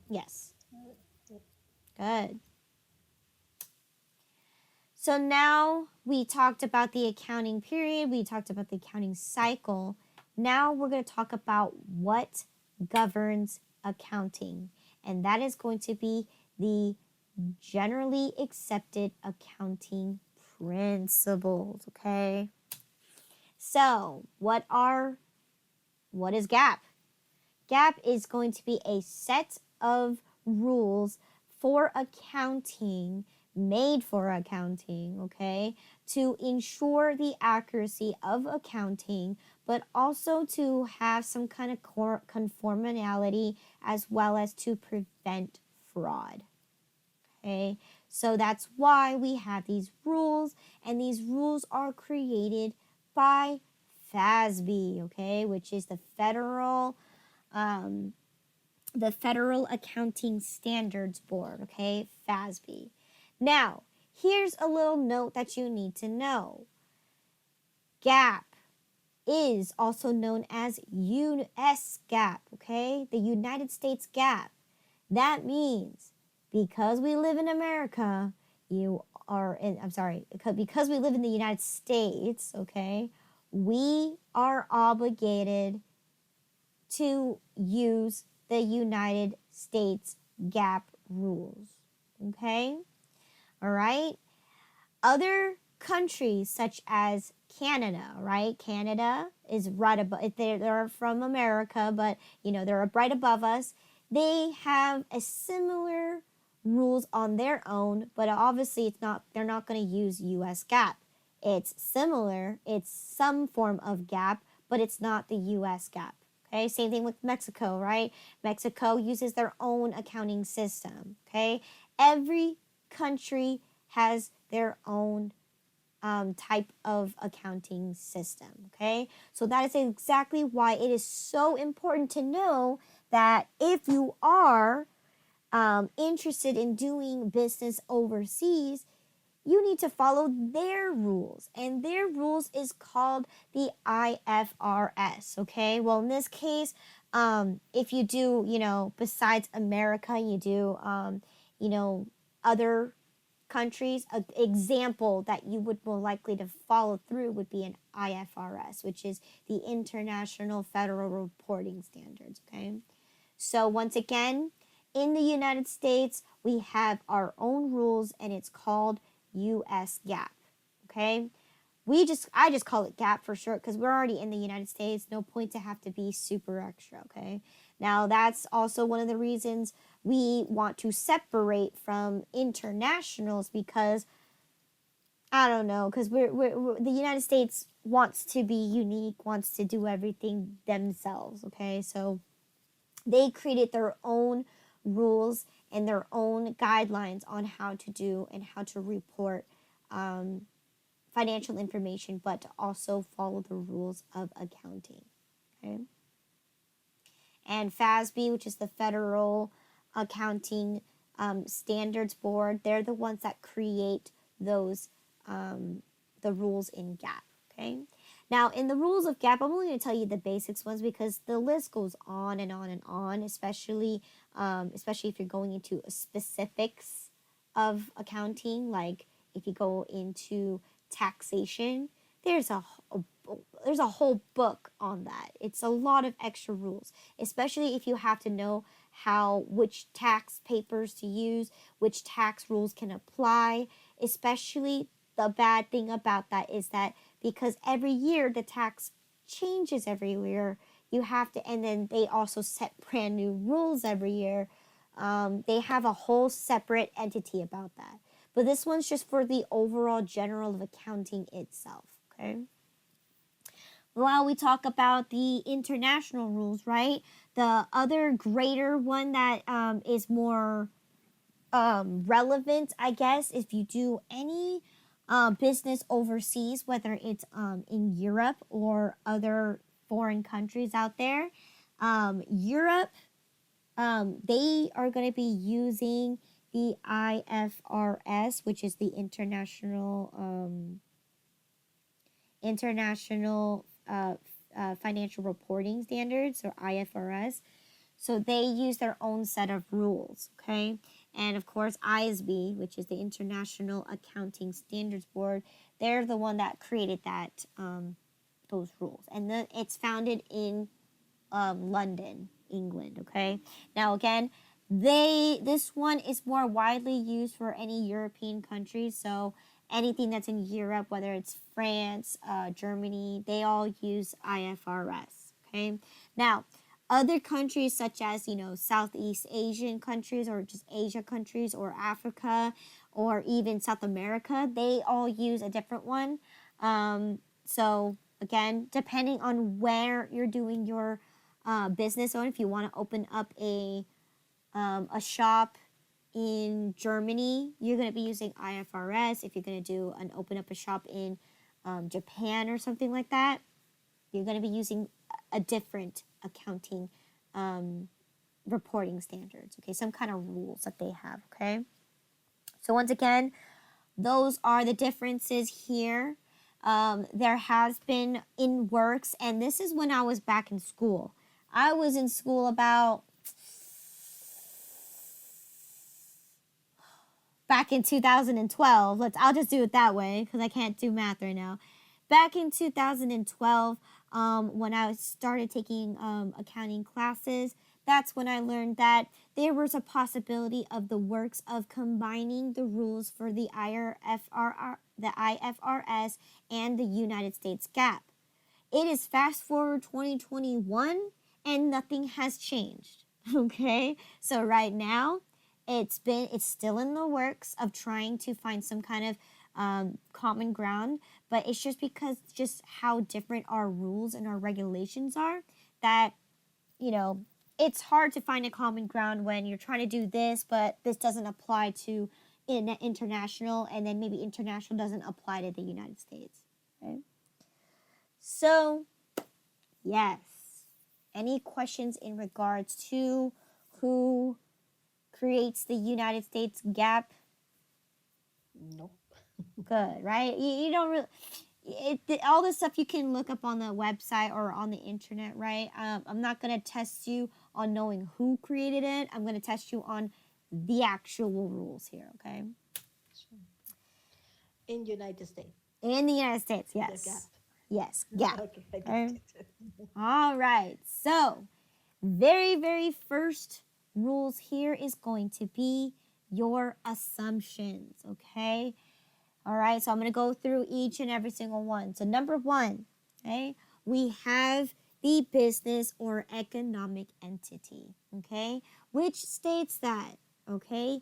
Yes. Good. So now we talked about the accounting period, we talked about the accounting cycle. Now we're going to talk about what governs accounting, and that is going to be the generally accepted accounting principles, okay? So, what is GAAP? GAAP is going to be a set of rules for accounting, made for accounting, okay, to ensure the accuracy of accounting, but also to have some kind of conformality as well as to prevent fraud. Okay, so that's why we have these rules, and these rules are created by FASB, okay, which is the Federal Accounting Standards Board, okay, FASB. Now, here's a little note that you need to know. GAAP is also known as US GAAP, okay, the United States GAAP. That means because we live in America, because we live in the United States, okay, we are obligated to use the United States GAAP rules, okay? All right? Other countries such as Canada, right? Canada is right above, they're from America, but, they're right above us. They have a similar rules on their own, but obviously they're not going to use US GAAP. It's similar, it's some form of GAAP, but it's not the US GAAP. Okay, same thing with Mexico, right? Mexico uses their own accounting system. Okay, every country has their own type of accounting system. Okay, so that is exactly why it is so important to know that if you are interested in doing business overseas, you need to follow their rules, and their rules is called the IFRS. Okay, well, in this case, if you do, besides America, you do, other countries, an example that you would more likely to follow through would be an IFRS, which is the International Federal Reporting Standards. Okay, so once again, in the United States, we have our own rules, and it's called US GAAP. Okay, I just call it GAAP for short because we're already in the United States. No point to have to be super extra, okay? Now, that's also one of the reasons we want to separate from internationals because, I don't know, because the United States wants to be unique, wants to do everything themselves, okay? So they created their own rules and their own guidelines on how to do and how to report financial information, but to also follow the rules of accounting. Okay. And FASB, which is the Federal Accounting Standards Board, they're the ones that create those the rules in GAAP. Okay. Now, in the rules of GAAP, I'm only going to tell you the basics ones because the list goes on and on and on, especially if you're going into specifics of accounting, like if you go into taxation, there's a whole book on that. It's a lot of extra rules, especially if you have to know which tax papers to use, which tax rules can apply. Especially the bad thing about that is that because every year the tax changes every year, you have to, and then they also set brand new rules every year. They have a whole separate entity about that. But this one's just for the overall general of accounting itself, okay? While we talk about the international rules, right? The other greater one that is more relevant, I guess, if you do any business overseas, whether it's in Europe or other foreign countries out there. Europe, they are going to be using the IFRS, which is the International Financial Reporting Standards, or IFRS. So they use their own set of rules, okay? And of course, ISB, which is the International Accounting Standards Board, they're the one that created those rules. And it's founded in London, England, okay? Now, again, this one is more widely used for any European countries. So anything that's in Europe, whether it's France, Germany, they all use IFRS, okay? Now, other countries such as, Southeast Asian countries or just Asia countries or Africa or even South America, they all use a different one. So again, depending on where you're doing your business on, if you want to open up a shop in Germany, you're going to be using IFRS. If you're going to open up a shop in Japan or something like that, you're going to be using a different accounting reporting standards, okay? Some kind of rules that they have, okay? So once again, those are the differences here. There has been in works, and this is when I was back in school. I was in school back in 2012. I'll just do it that way because I can't do math right now. Back in 2012, when I started taking accounting classes, that's when I learned that there was a possibility of the works of combining the rules for the IFRS and the United States GAAP. It is fast forward 2021 and nothing has changed. Okay? So right now, it's still in the works of trying to find some kind of common ground, but it's just how different our rules and our regulations are that, it's hard to find a common ground when you're trying to do this, but this doesn't apply to international, and then maybe international doesn't apply to the United States. Okay? So, yes. Any questions in regards to who creates the United States GAAP? Nope. Good, right? You don't really... all this stuff you can look up on the website or on the internet, right? I'm not going to test you on knowing who created it. I'm going to test you on the actual rules here, okay? Sure. In United States. In the United States, yes. The GAAP. Yes, GAAP. Okay, I Okay. get it. All right. So, very, very first rules here is going to be your assumptions, okay? All right, so I'm going to go through each and every single one. So number one, okay, we have the business or economic entity, okay, which states that, okay,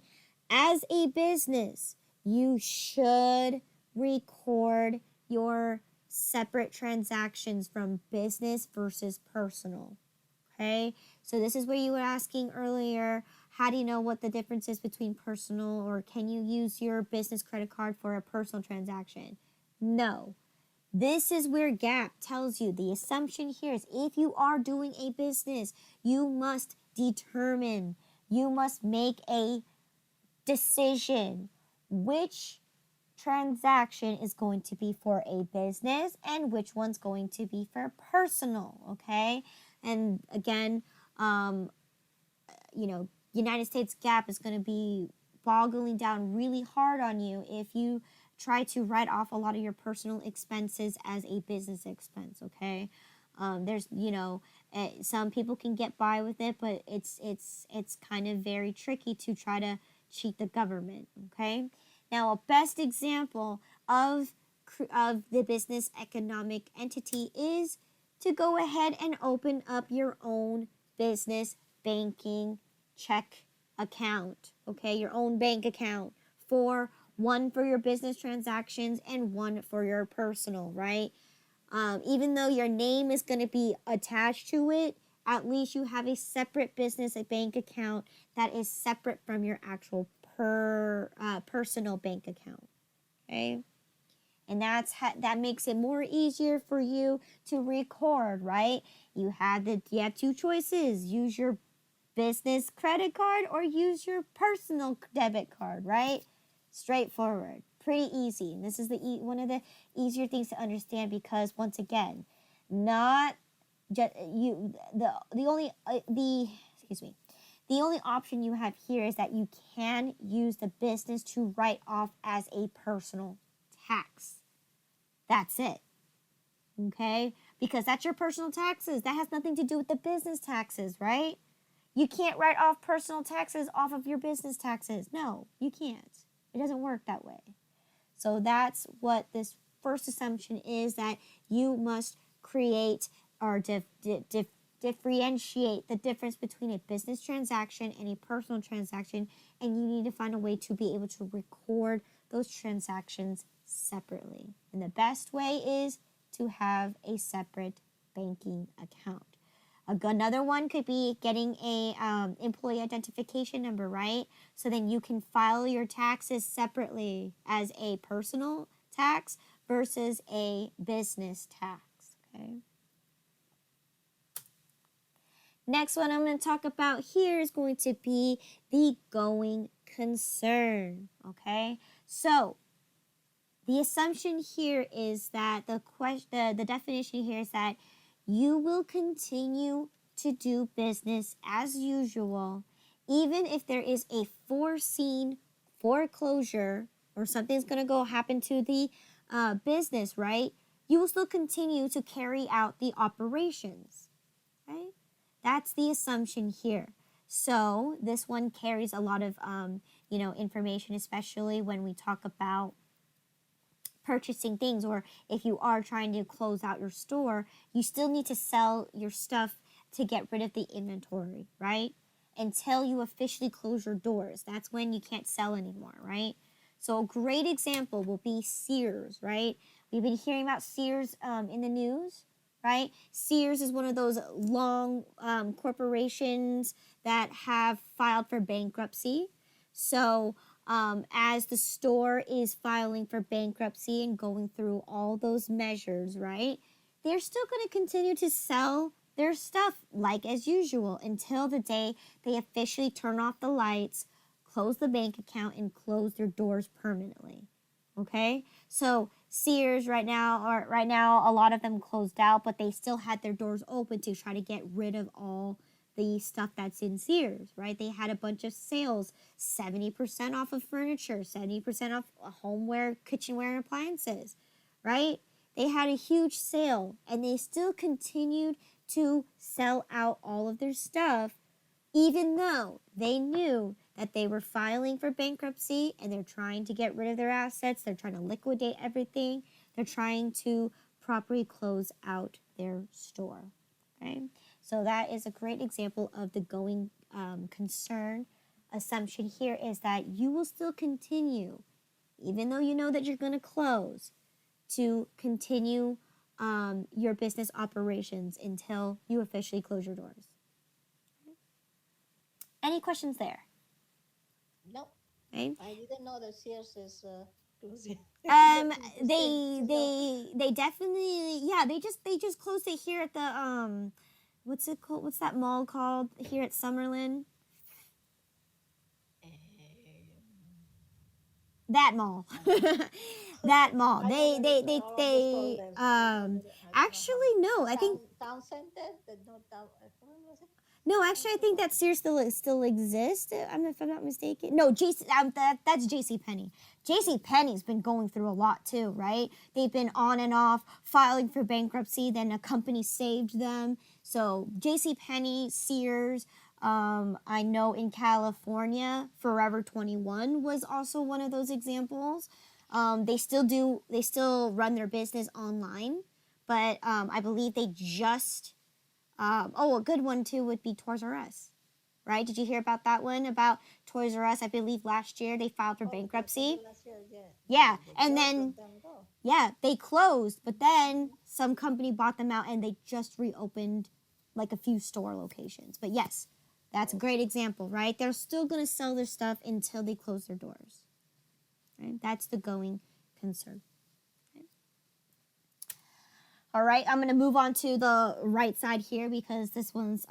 as a business, you should record your separate transactions from business versus personal, okay? So this is where you were asking earlier, how do you know what the difference is between personal, or can you use your business credit card for a personal transaction? No. This is where Acct tells you the assumption here is if you are doing a business, you must determine, you must make a decision which transaction is going to be for a business and which one's going to be for personal, okay? And again, you know, United States Acct is going to be boggling down really hard on you if you try to write off a lot of your personal expenses as a business expense, okay? There's, some people can get by with it, but it's kind of very tricky to try to cheat the government, okay? Now, a best example of the business economic entity is to go ahead and open up your own business banking check account, okay? Your own bank account for one for your business transactions and one for your personal, right? Even though your name is going to be attached to it, at least you have a separate business bank account that is separate from your actual personal bank account, okay? And that makes it more easier for you to record, right? You have two choices: use your business credit card or use your personal debit card, right? Straightforward, pretty easy. And this is one of the easier things to understand because once again, not just you the only the only option you have here is that you can use the business to write off as a personal tax. That's it. Okay? Because that's your personal taxes. That has nothing to do with the business taxes, right? You can't write off personal taxes off of your business taxes. No, you can't. It doesn't work that way. So that's what this first assumption is, that you must create or differentiate the difference between a business transaction and a personal transaction, and you need to find a way to be able to record those transactions separately. And the best way is to have a separate banking account. Another one could be getting a employee identification number, right? So then you can file your taxes separately as a personal tax versus a business tax, okay? Next one I'm going to talk about here is going to be the going concern, okay? So the assumption here is that the definition here is that you will continue to do business as usual, even if there is a foreseen foreclosure or something's going to go happen to the business, right? You will still continue to carry out the operations, right? That's the assumption here. So this one carries a lot of, information, especially when we talk about purchasing things, or if you are trying to close out your store, you still need to sell your stuff to get rid of the inventory, right? Until you officially close your doors. That's when you can't sell anymore, right? So a great example will be Sears, right? We've been hearing about Sears in the news, right? Sears is one of those long corporations that have filed for bankruptcy. So as the store is filing for bankruptcy and going through all those measures, right, they're still going to continue to sell their stuff like as usual until the day they officially turn off the lights, close the bank account, and close their doors permanently. Okay? So Sears right now, a lot of them closed out, but they still had their doors open to try to get rid of all the stuff that's in Sears, right? They had a bunch of sales, 70% off of furniture, 70% off homeware, kitchenware, and appliances, right? They had a huge sale, and they still continued to sell out all of their stuff, even though they knew that they were filing for bankruptcy and they're trying to get rid of their assets. They're trying to liquidate everything. They're trying to properly close out their store. Okay, so that is a great example of the going concern assumption here is that you will still continue, even though you know that you're going to close, to continue your business operations until you officially close your doors. Any questions there? No, Okay. I didn't know that Sears is closing. They definitely, yeah, they just closed it here at the what's it called? What's that mall called here at Summerlin? That mall. That mall. I know there is all of the stores there. I don't know Actually no, I think town center. The no town. What was it? no, actually I think that Sears still exists. If I'm not mistaken. No, that's J.C. Penney. J.C. Penney's been going through a lot too, right? They've been on and off filing for bankruptcy. Then a company saved them. So J.C. Penney, Sears. I know in California, Forever 21 was also one of those examples. They still run their business online, but I believe they just, a good one too would be Toys R Us, right? Did you hear about that one about Toys R Us? I believe last year they filed for bankruptcy. Last year, yeah, and then, they closed, but then some company bought them out and they just reopened like a few store locations. But yes, that's a great example, right? They're still going to sell their stuff until they close their doors. Right? That's the going concern. Okay. All right, I'm going to move on to the right side here because this one's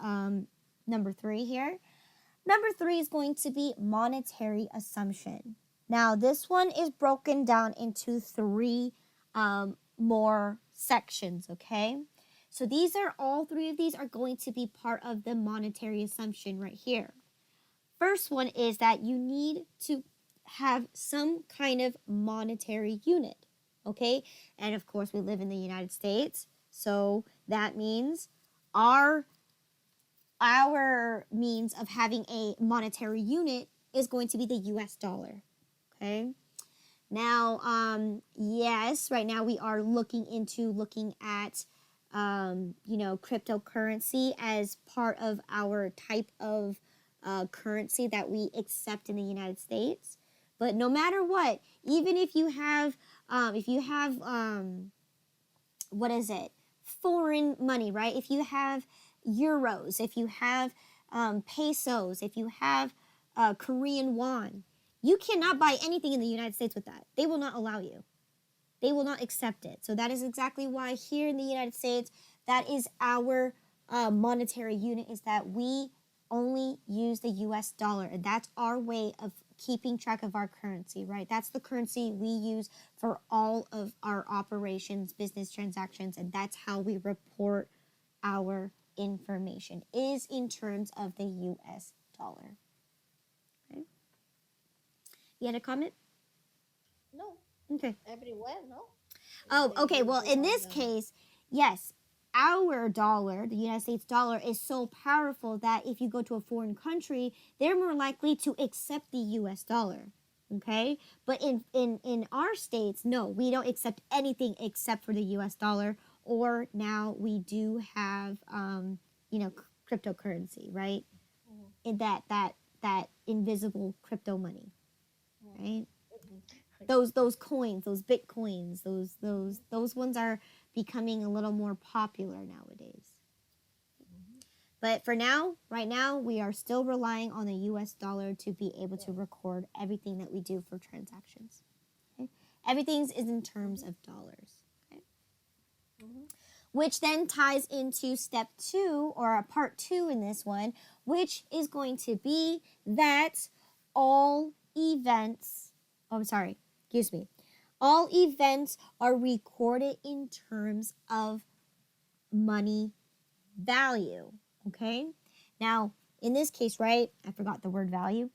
number 3 here. Number 3 is going to be monetary assumption. Now, this one is broken down into 3 more sections, okay? So all 3 of these are going to be part of the monetary assumption right here. First one is that you need to have some kind of monetary unit, okay? And of course, we live in the United States, so that means our means of having a monetary unit is going to be the US dollar, okay? Now, yes, right now we are looking at cryptocurrency as part of our type of currency that we accept in the United States. But no matter what, even if you have foreign money, right? If you have euros, if you have pesos, if you have Korean won, you cannot buy anything in the United States with that. They will not allow you. They will not accept it. So that is exactly why here in the United States, that is our monetary unit, is that we only use the US dollar. And that's our way of keeping track of our currency, right? That's the currency we use for all of our operations, business transactions, and that's how we report our information, is in terms of the US dollar. Okay. You had a comment? No. Okay. Everywhere, no? Oh, okay. Well, in this case, yes, our dollar, the United States dollar, is so powerful that if you go to a foreign country, they're more likely to accept the US dollar. Okay? But in our states, no, we don't accept anything except for the US dollar. Or now we do have, cryptocurrency, right? In that invisible crypto money, right? Those coins, those bitcoins, those ones are becoming a little more popular nowadays. But for now, right now, we are still relying on the US dollar to be able to record everything that we do for transactions. Okay? Everything is in terms of dollars. Okay? Which then ties into step 2, or part 2 in this one, which is going to be that all events are recorded in terms of money value, okay? Now, in this case, right, I forgot the word value.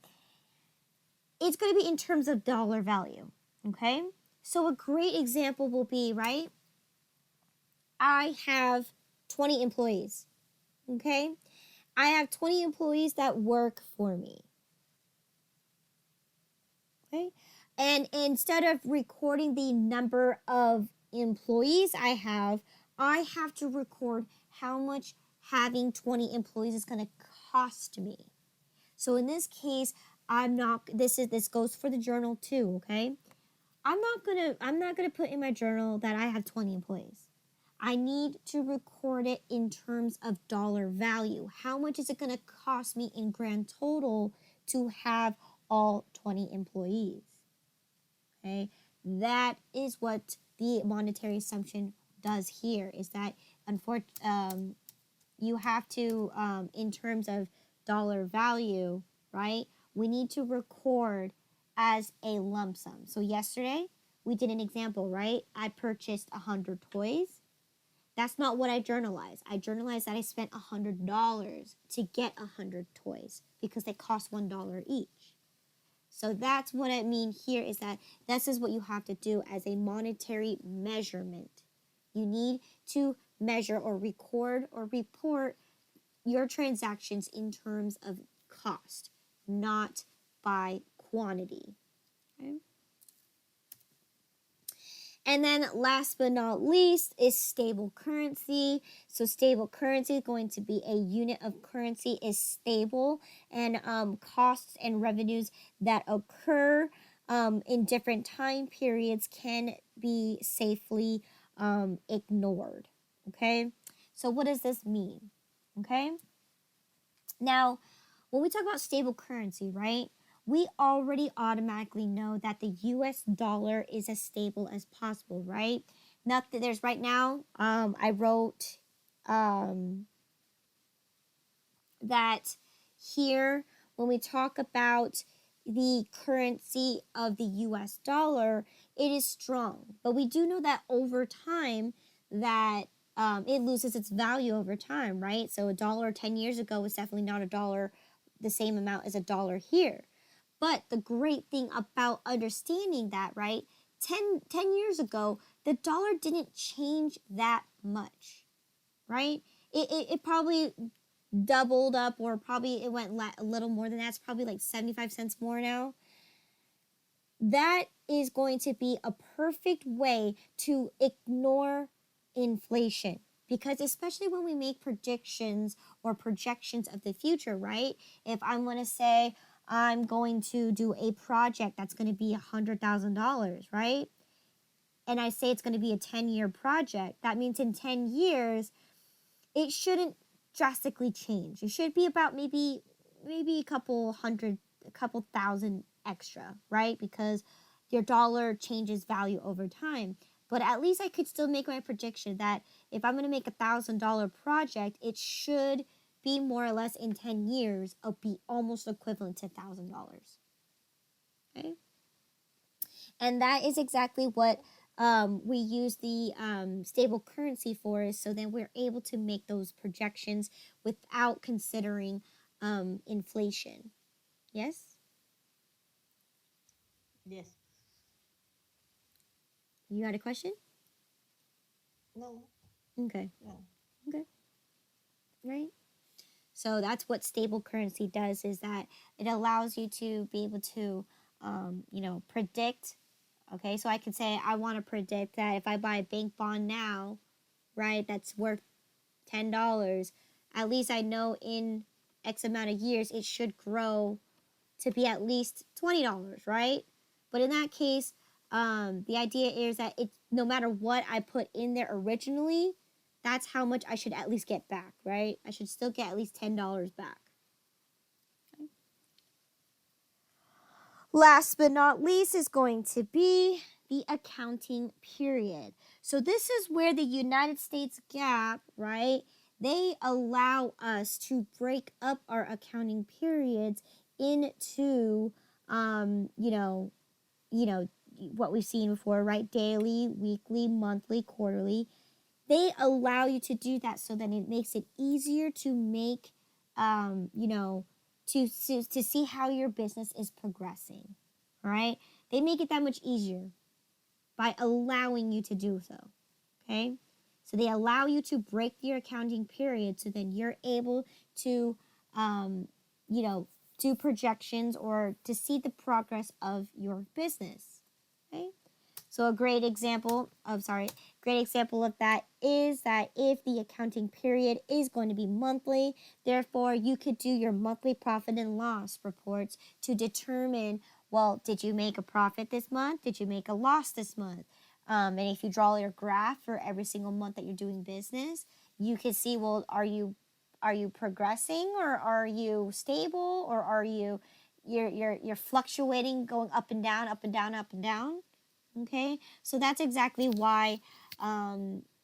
It's going to be in terms of dollar value, okay? So a great example will be, right, I have 20 employees, okay? I have 20 employees that work for me. Okay. And instead of recording the number of employees I have to record how much having 20 employees is going to cost me. So in this case, I'm not this goes for the journal too, okay? I'm not going to put in my journal that I have 20 employees. I need to record it in terms of dollar value. How much is it going to cost me in grand total to have all 20 employees? Okay? That is what the monetary assumption does here, is that you have to, in terms of dollar value, right? We need to record as a lump sum. So yesterday, we did an example, right? I purchased 100 toys. That's not what I journalized. I journalized that I spent $100 to get 100 toys because they cost $1 each. So that's what I mean here, is that this is what you have to do as a monetary measurement. You need to measure or record or report your transactions in terms of cost, not by quantity. Okay? And then last but not least is stable currency. So stable currency is going to be a unit of currency is stable, and costs and revenues that occur in different time periods can be safely ignored. Okay, so what does this mean? Okay, now when we talk about stable currency, right? We already automatically know that the US dollar is as stable as possible, right? Nothing, there's right now, I wrote that here, when we talk about the currency of the US dollar, it is strong. But we do know that over time, that it loses its value over time, right? So a dollar 10 years ago was definitely not a dollar the same amount as a dollar here. But the great thing about understanding that, right, 10 years ago, the dollar didn't change that much, right? It probably doubled up, or probably it went a little more than that. It's probably like 75 cents more now. That is going to be a perfect way to ignore inflation, because especially when we make predictions or projections of the future, right? If I'm going to say I'm going to do a project that's going to be $100,000, right? And I say it's going to be a 10-year project, that means in 10 years, it shouldn't drastically change. It should be about maybe a couple thousand extra, right? Because your dollar changes value over time. But at least I could still make my prediction that if I'm going to make $1,000 project, it should be more or less in 10 years, it'll be almost equivalent to $1,000. Okay? And that is exactly what we use the stable currency for, is so then we're able to make those projections without considering inflation. Yes? Yes. You got a question? No. Okay. No. Okay. Right? So that's what stable currency does, is that it allows you to be able to, predict. Okay, so I can say I want to predict that if I buy a bank bond now, right, that's worth $10, at least I know in X amount of years it should grow to be at least $20, right? But in that case, the idea is that it, no matter what I put in there originally, that's how much I should at least get back, right? I should still get at least $10 back. Okay. Last but not least is going to be the accounting period. So this is where the United States GAAP, right, they allow us to break up our accounting periods into, what we've seen before, right? Daily, weekly, monthly, quarterly. They allow you to do that so that it makes it easier to make, to see how your business is progressing, all right? They make it that much easier by allowing you to do so, okay? So they allow you to break your accounting period, so then you're able to, do projections or to see the progress of your business. Okay? So a great example of that is that if the accounting period is going to be monthly, therefore you could do your monthly profit and loss reports to determine, well, did you make a profit this month? Did you make a loss this month? And if you draw your graph for every single month that you're doing business, you can see, well, are you progressing, or are you stable, or are you're fluctuating, going up and down, up and down, up and down? Okay, so that's exactly why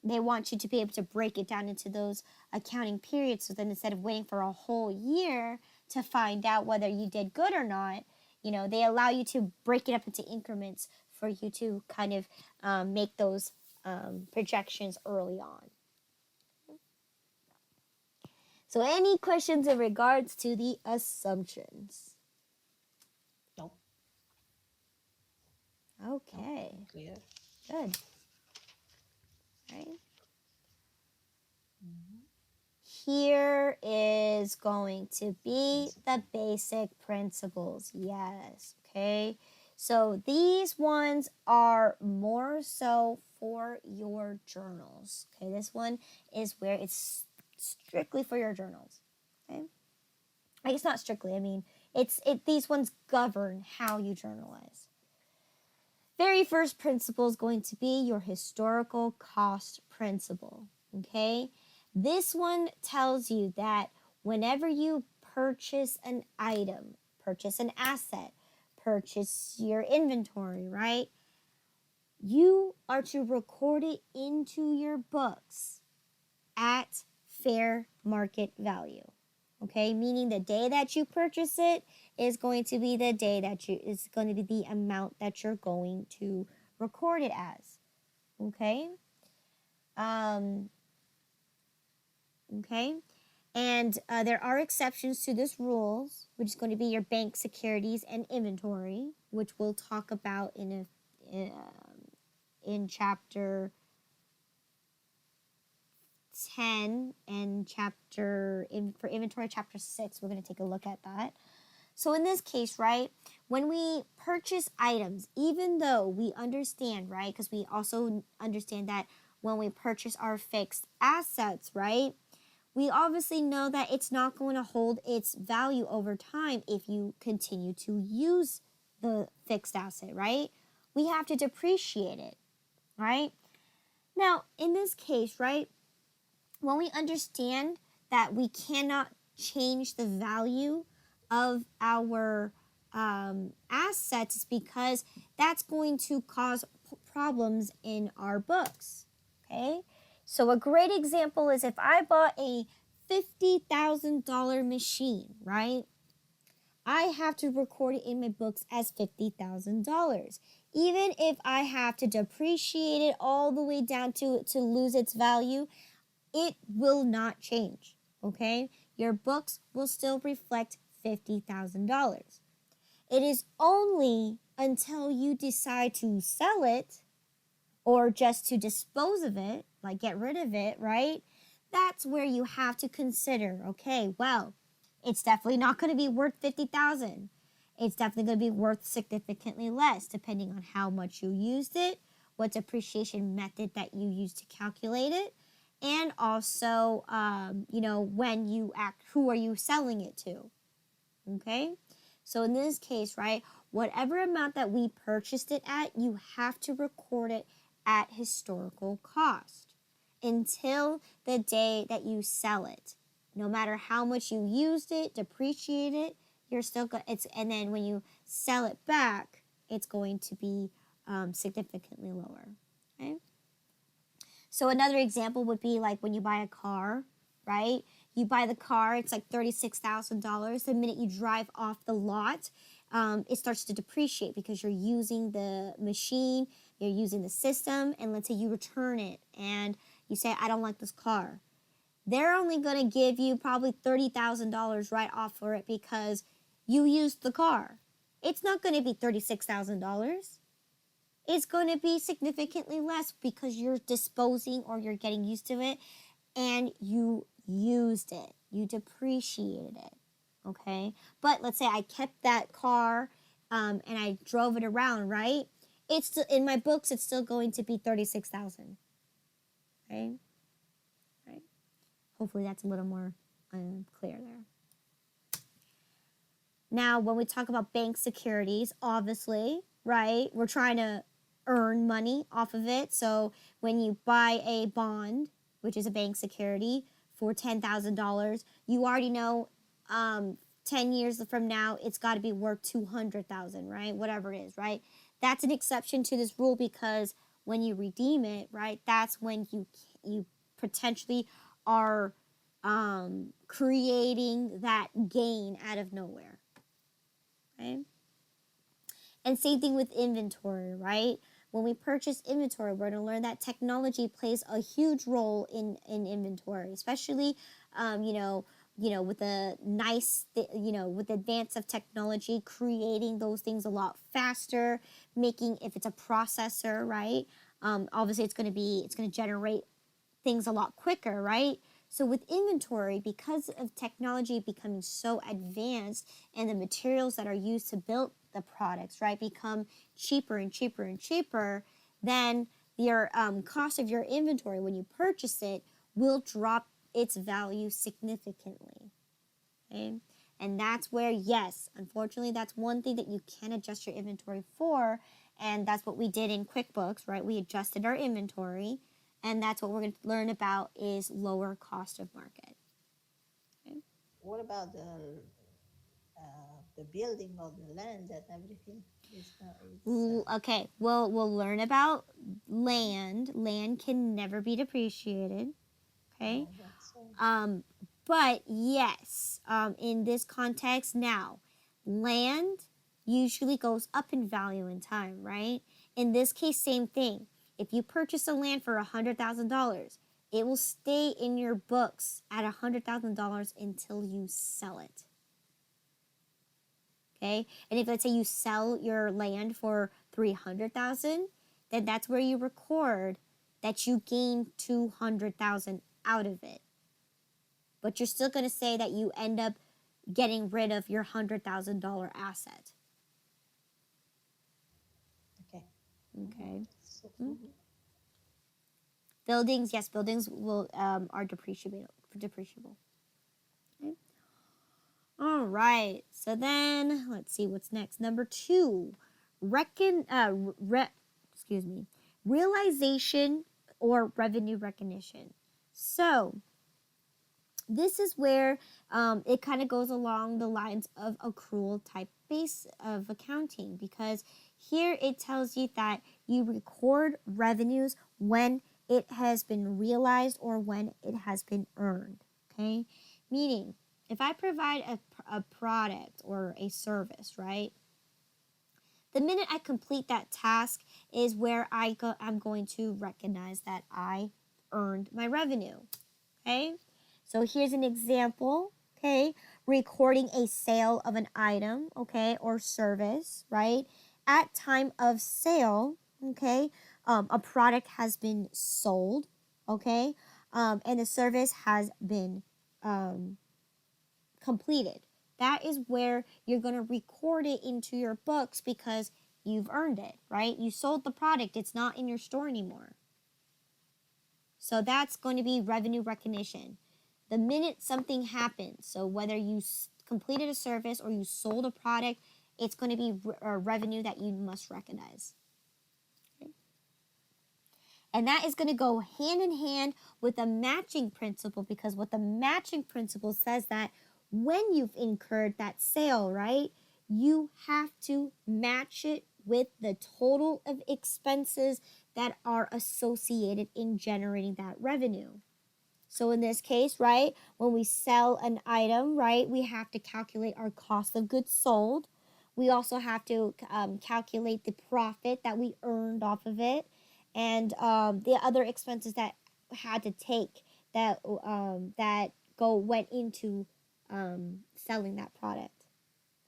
they want you to be able to break it down into those accounting periods. So then instead of waiting for a whole year to find out whether you did good or not, they allow you to break it up into increments for you to kind of make those projections early on. So any questions in regards to the assumptions? Nope. Okay. Nope. Clear. Good. Right. Mm-hmm. Here is going to be the basic principles. Yes. Okay. So these ones are more so for your journals. Okay. This one is where it's strictly for your journals. Okay. I guess not strictly. I mean, these ones govern how you journalize. Very first principle is going to be your historical cost principle. Okay? This one tells you that whenever you purchase an item, purchase an asset, purchase your inventory, right? You are to record it into your books at fair market value. Okay, meaning the day that you purchase it is going to be the day that is going to be the amount that you're going to record it as. Okay. Okay. And there are exceptions to this rules, which is going to be your bank securities and inventory, which we'll talk about in chapter 10 and for inventory chapter 6. We're going to take a look at that. So in this case, right, when we purchase items, even though we understand, right, because we also understand that when we purchase our fixed assets, right, we obviously know that it's not going to hold its value over time if you continue to use the fixed asset, right? We have to depreciate it, right? Now, in this case, right, when we understand that we cannot change the value of our assets, because that's going to cause problems in our books. Okay, so a great example is if I bought a $50,000 machine, right? I have to record it in my books as $50,000. Even if I have to depreciate it all the way down to lose its value, it will not change, okay? Your books will still reflect $50,000. It is only until you decide to sell it or just to dispose of it, like get rid of it, right? That's where you have to consider, okay, well, it's definitely not going to be worth $50,000. It's definitely going to be worth significantly less depending on how much you used it, what depreciation method that you used to calculate it, and also, when you act, who are you selling it to? Okay? So in this case, right, whatever amount that we purchased it at, you have to record it at historical cost until the day that you sell it. No matter how much you used it, depreciate it, you're still and then when you sell it back, it's going to be significantly lower. Okay? So another example would be like when you buy a car, right? You buy the car, it's like $36,000. The minute you drive off the lot, it starts to depreciate because you're using the machine, you're using the system, and let's say you return it and you say, I don't like this car. They're only going to give you probably $30,000 right off for it because you used the car. It's not going to be $36,000. It's going to be significantly less because you're disposing or you're getting used to it and you used it. You depreciated it. okay? But let's say I kept that car and I drove it around, right? It's still, in my books, it's still going to be 36,000, okay? Right? Hopefully that's a little more clear there. Now, when we talk about bank securities, obviously, right, we're trying to earn money off of it. So when you buy a bond, which is a bank security, for $10,000, you already know 10 years from now, it's got to be worth 200,000, right? Whatever it is, right? That's an exception to this rule because when you redeem it, right, that's when you potentially are creating that gain out of nowhere. Okay? And same thing with inventory, right? When we purchase inventory, we're going to learn that technology plays a huge role in inventory, especially, with the with the advance of technology, creating those things a lot faster, making, if it's a processor, right? Obviously, it's going to generate things a lot quicker, right? So with inventory, because of technology becoming so advanced and the materials that are used to build the products, right, become cheaper and cheaper and cheaper, then your cost of your inventory when you purchase it will drop its value significantly. Okay? And that's where, yes, unfortunately, that's one thing that you can adjust your inventory for. And that's what we did in QuickBooks, right? We adjusted our inventory. And that's what we're going to learn about is lower cost of market. Okay? What about the building of the land and everything? It's not. Okay, well, we'll learn about land. Land can never be depreciated. Okay, That's but yes, in this context now, land usually goes up in value in time, right? In this case, same thing. If you purchase a land for $100,000, it will stay in your books at $100,000 until you sell it. Okay, and if, let's say, you sell your land for $300,000, then that's where you record that you gained $200,000 out of it. But you're still going to say that you end up getting rid of your $100,000 asset. okay. Okay. So, Buildings, yes, buildings will are depreciable. Okay. All right. So then let's see what's next. Number 2, realization or revenue recognition. So this is where it kind of goes along the lines of accrual type base of accounting, because here it tells you that you record revenues when it has been realized or when it has been earned. Okay, meaning if I provide a product or a service, right, the minute I complete that task is where I'm going to recognize that I earned my revenue. Okay, so here's an example. Okay, recording a sale of an item, okay, or service, right? At time of sale, okay, a product has been sold, okay, and the service has been completed. That is where you're going to record it into your books because you've earned it, right? You sold the product, it's not in your store anymore. So that's going to be revenue recognition. The minute something happens, so whether you completed a service or you sold a product, it's going to be revenue that you must recognize. Okay. And that is going to go hand in hand with the matching principle, because what the matching principle says that when you've incurred that sale, right, you have to match it with the total of expenses that are associated in generating that revenue. So in this case, right, when we sell an item, right, we have to calculate our cost of goods sold. We also have to calculate the profit that we earned off of it, and the other expenses that had to take that went into selling that product.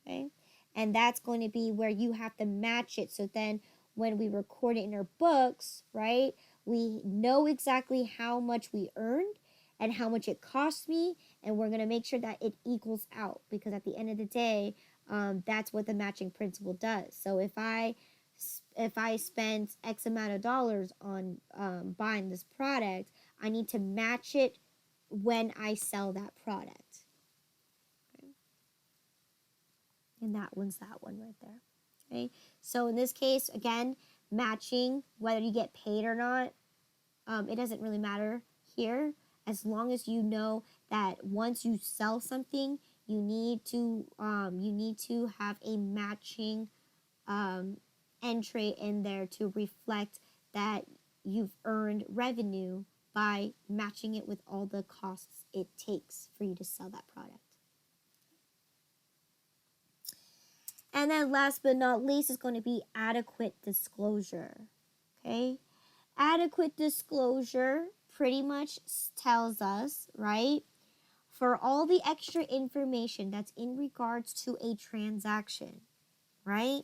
Okay, and that's going to be where you have to match it. So then, when we record it in our books, right, we know exactly how much we earned, and how much it costs me, and we're going to make sure that it equals out, because at the end of the day, that's what the matching principle does. So if I spend X amount of dollars on buying this product, I need to match it when I sell that product. Okay. And that one's that one right there. Okay. So in this case, again, matching, whether you get paid or not, it doesn't really matter here, as long as you know that once you sell something, you need to have a matching entry in there to reflect that you've earned revenue by matching it with all the costs it takes for you to sell that product. And then last but not least is going to be adequate disclosure. Okay? Adequate disclosure pretty much tells us, right, for all the extra information that's in regards to a transaction, right,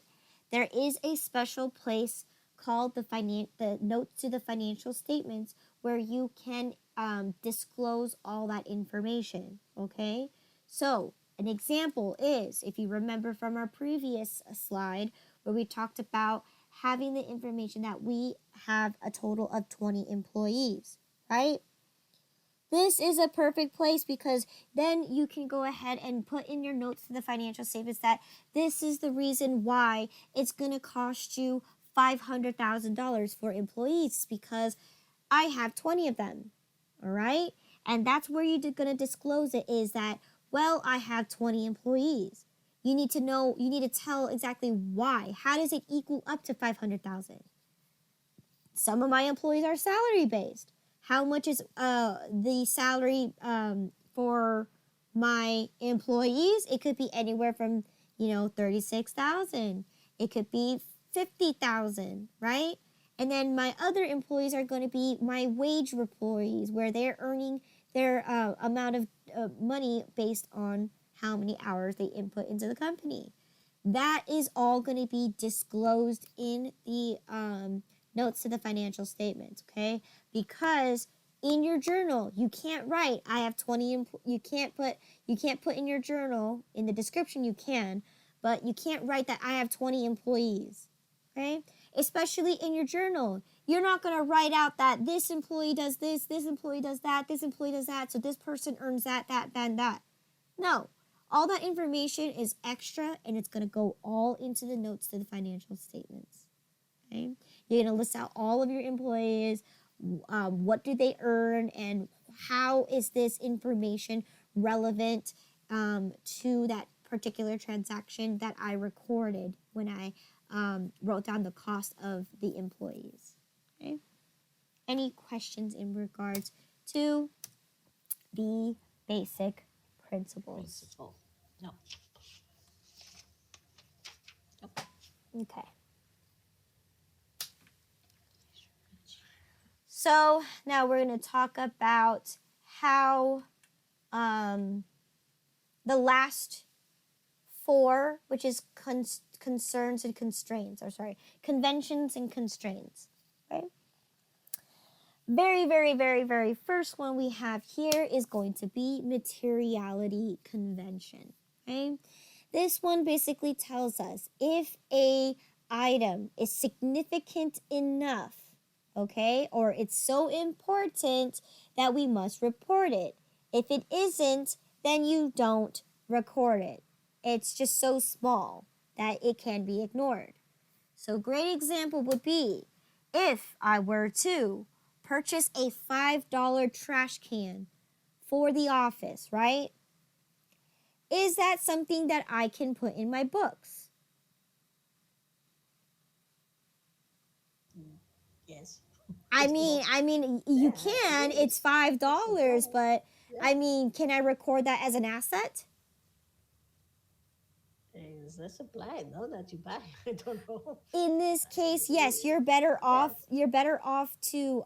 there is a special place called the notes to the financial statements where you can disclose all that information, okay? So an example is, if you remember from our previous slide where we talked about having the information that we have a total of 20 employees, right? This is a perfect place because then you can go ahead and put in your notes to the financial statements that this is the reason why it's going to cost you $500,000 for employees, because I have 20 of them, all right? And that's where you're going to disclose it, is that, well, I have 20 employees. You need to know, you need to tell exactly why. How does it equal up to 500,000? Some of my employees are salary based. How much is the salary for my employees? It could be anywhere from, 36,000. It could be 50,000, right? And then my other employees are going to be my wage employees, where they're earning their amount of money based on how many hours they input into the company. That is all going to be disclosed in the notes to the financial statements, okay? Because in your journal, you can't write I have 20 you can't put in your journal, in the description you can, but you can't write that I have 20 employees. Okay? Especially in your journal. You're not going to write out that this employee does this employee does that, this employee does that, so this person earns that, and that. No. All that information is extra, and it's going to go all into the notes to the financial statements. Okay? You're going to list out all of your employees, what do they earn, and how is this information relevant to that particular transaction that I recorded when I wrote down the cost of the employees. Okay? Any questions in regards to the basic principles? No. Okay. So now we're going to talk about how the last four, which is concerns and constraints, conventions and constraints. Okay. Very, very, very, very first one we have here is going to be materiality convention. Okay. This one basically tells us if a item is significant enough, okay, or it's so important that we must report it. If it isn't, then you don't record it. It's just so small that it can be ignored. So a great example would be if I were to purchase a $5 trash can for the office, right? Is that something that I can put in my books? Yes. I mean, you can. It's $5, but I mean, can I record that as an asset? Is that supply? No, that you buy. I don't know. In this case, yes, you're better off. You're better off to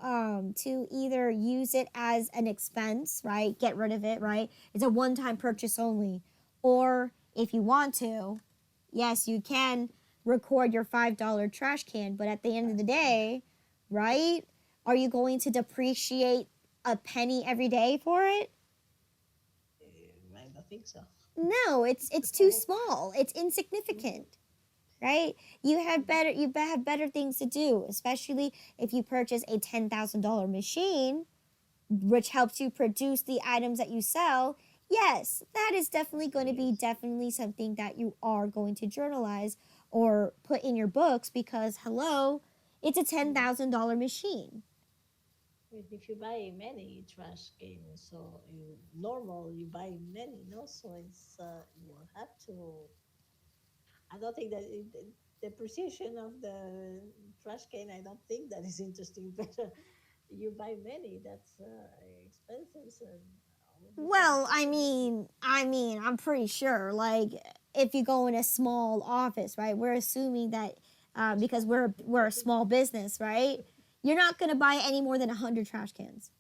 either use it as an expense, right? Get rid of it, right? It's a one-time purchase only. Or if you want to, yes, you can record your $5 trash can, but at the end of the day, right? Are you going to depreciate a penny every day for it? I don't think so. No, it's too small. It's insignificant, right? You have better things to do, especially if you purchase a $10,000 machine, which helps you produce the items that you sell. Yes, that is definitely going to be Yes. definitely something that you are going to journalize or put in your books because hello, it's a $10,000 machine. If you buy many trash cans, so you normal you buy many, no, so it's you have to. I don't think that the precision of the trash can. I don't think that is interesting. But you buy many, that's expensive, so all of this Well, I uncertainty. mean, I'm pretty sure. Like, if you go in a small office, right? We're assuming that because we're a small business, right? You're not gonna buy any more than 100 trash cans.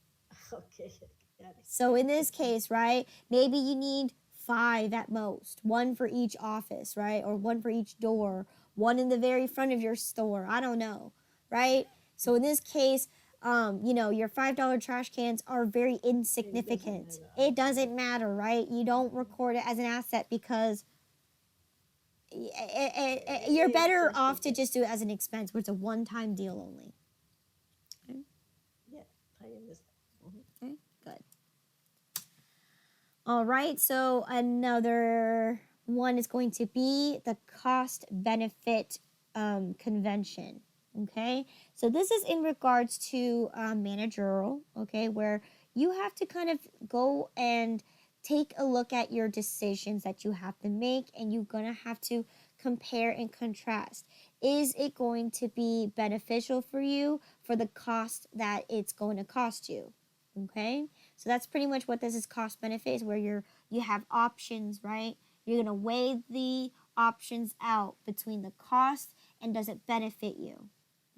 Okay, got So in it. this case, right? Maybe you need five at most, one for each office, right? Or one for each door, one in the very front of your store. I don't know, right? So in this case, your $5 trash cans are very It doesn't insignificant. matter. It Okay. doesn't matter, right? You don't record it as an asset because you're It's better just off to okay. just do it as an expense where it's a one-time deal only. Okay, Yeah, I understand. okay, good. All right, so another one is going to be the cost benefit convention. Okay, so this is in regards to managerial, okay, where you have to kind of go and take a look at your decisions that you have to make, and you're going to have to compare and contrast. Is it going to be beneficial for you for the cost that it's going to cost you? Okay, so that's pretty much what this is cost benefit is where you have options, right? You're going to weigh the options out between the cost and does it benefit you.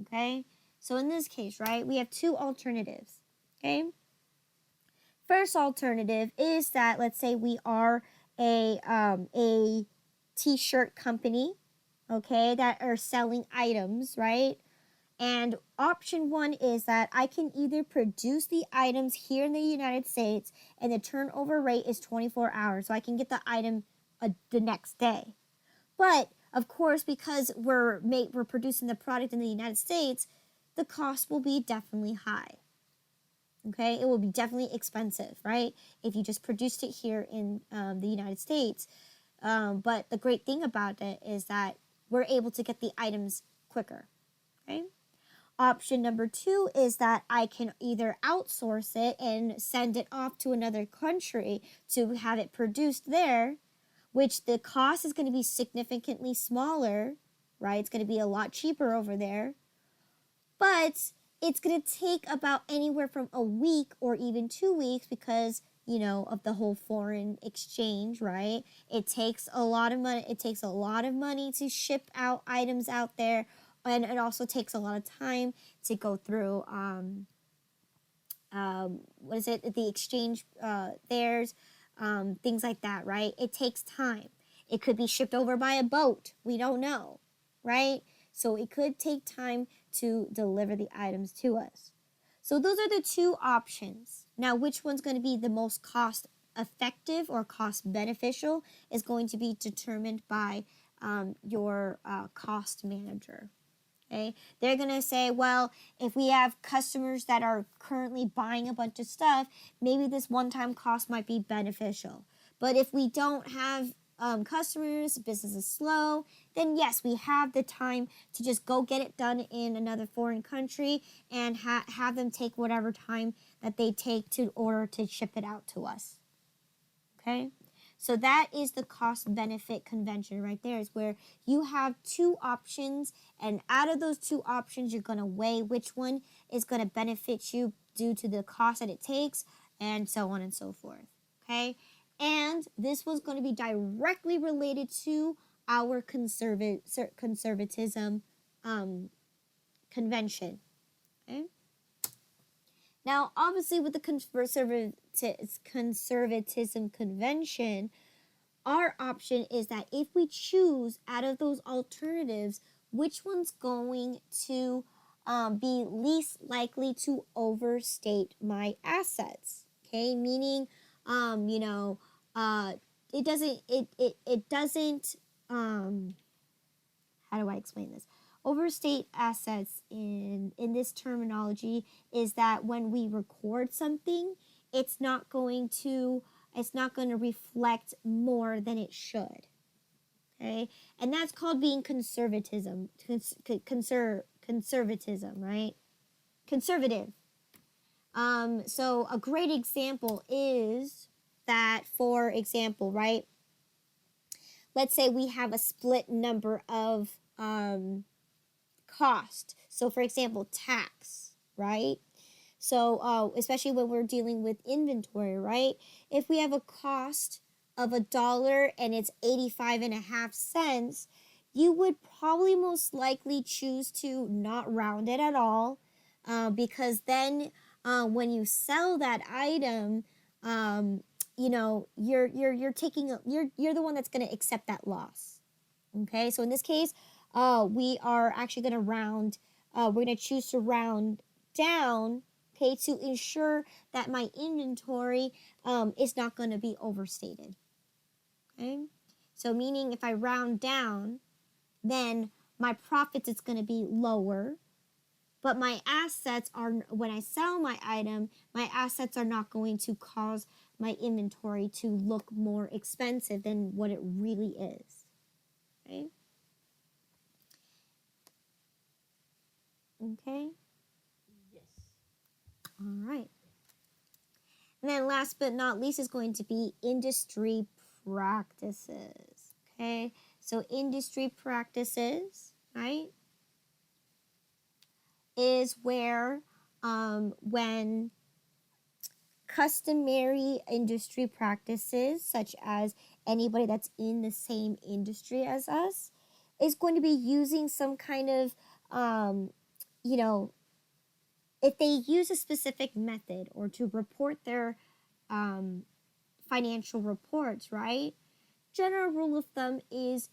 Okay? So in this case, right, we have two alternatives. Okay? First alternative is that let's say we are a t-shirt company, okay, that are selling items, right? And option one is that I can either produce the items here in the United States and the turnover rate is 24 hours. So I can get the item the next day. But of course, because we're producing the product in the United States, the cost will be definitely high. Okay, it will be definitely expensive, right? If you just produced it here in the United States. But the great thing about it is that we're able to get the items quicker. Okay. Option number two is that I can either outsource it and send it off to another country to have it produced there, which the cost is going to be significantly smaller, right? It's going to be a lot cheaper over there, but it's going to take about anywhere from a week or even 2 weeks because of the whole foreign exchange, right? It takes a lot of money. It takes a lot of money to ship out items out there, and it also takes a lot of time to go through what is it, the exchange theirs, things like that, right? It takes time. It could be shipped over by a boat. We don't know, right? So it could take time to deliver the items to us. So those are the two options. Now, which one's going to be the most cost effective or cost beneficial is going to be determined by your cost manager. Okay, they're gonna say, well, if we have customers that are currently buying a bunch of stuff, maybe this one-time cost might be beneficial. But if we don't have customers, business is slow, then yes, we have the time to just go get it done in another foreign country and have them take whatever time that they take to order to ship it out to us. Okay. So that is the cost benefit convention right there, is where you have two options, and out of those two options, you're going to weigh which one is going to benefit you due to the cost that it takes, and so on and so forth. Okay. And this was going to be directly related to our conservatism convention. Okay. Now, obviously, with the conservatism convention, our option is that if we choose out of those alternatives, which one's going to be least likely to overstate my assets. Okay, meaning, you know, it doesn't, it doesn't, how do I explain this? Overstate assets in this terminology is that when we record something, it's not going to reflect more than it should. Okay, and that's called being conservatism, conservatism, right? Conservative. So a great example is that, for example, right? Let's say we have a split number of cost. So, for example, tax, right? So, especially when we're dealing with inventory, right? If we have a cost of $1 and it's 85.5 cents, you would probably most likely choose to not round it at all, because then when you sell that item, you know, you're taking you're the one that's going to accept that loss. Okay, so in this case, we are actually going to round. We're going to choose to round down, okay, to ensure that my inventory is not going to be overstated. Okay, so meaning if I round down, then my profits is going to be lower, but my assets are, when I sell my item, my assets are not going to cause my inventory to look more expensive than what it really is. Okay. Okay. Yes. All right. And then last but not least is going to be industry practices. Okay. So industry practices, right, is where when customary industry practices, such as anybody that's in the same industry as us, is going to be using some kind of, you know, if they use a specific method or to report their financial reports, right? General rule of thumb is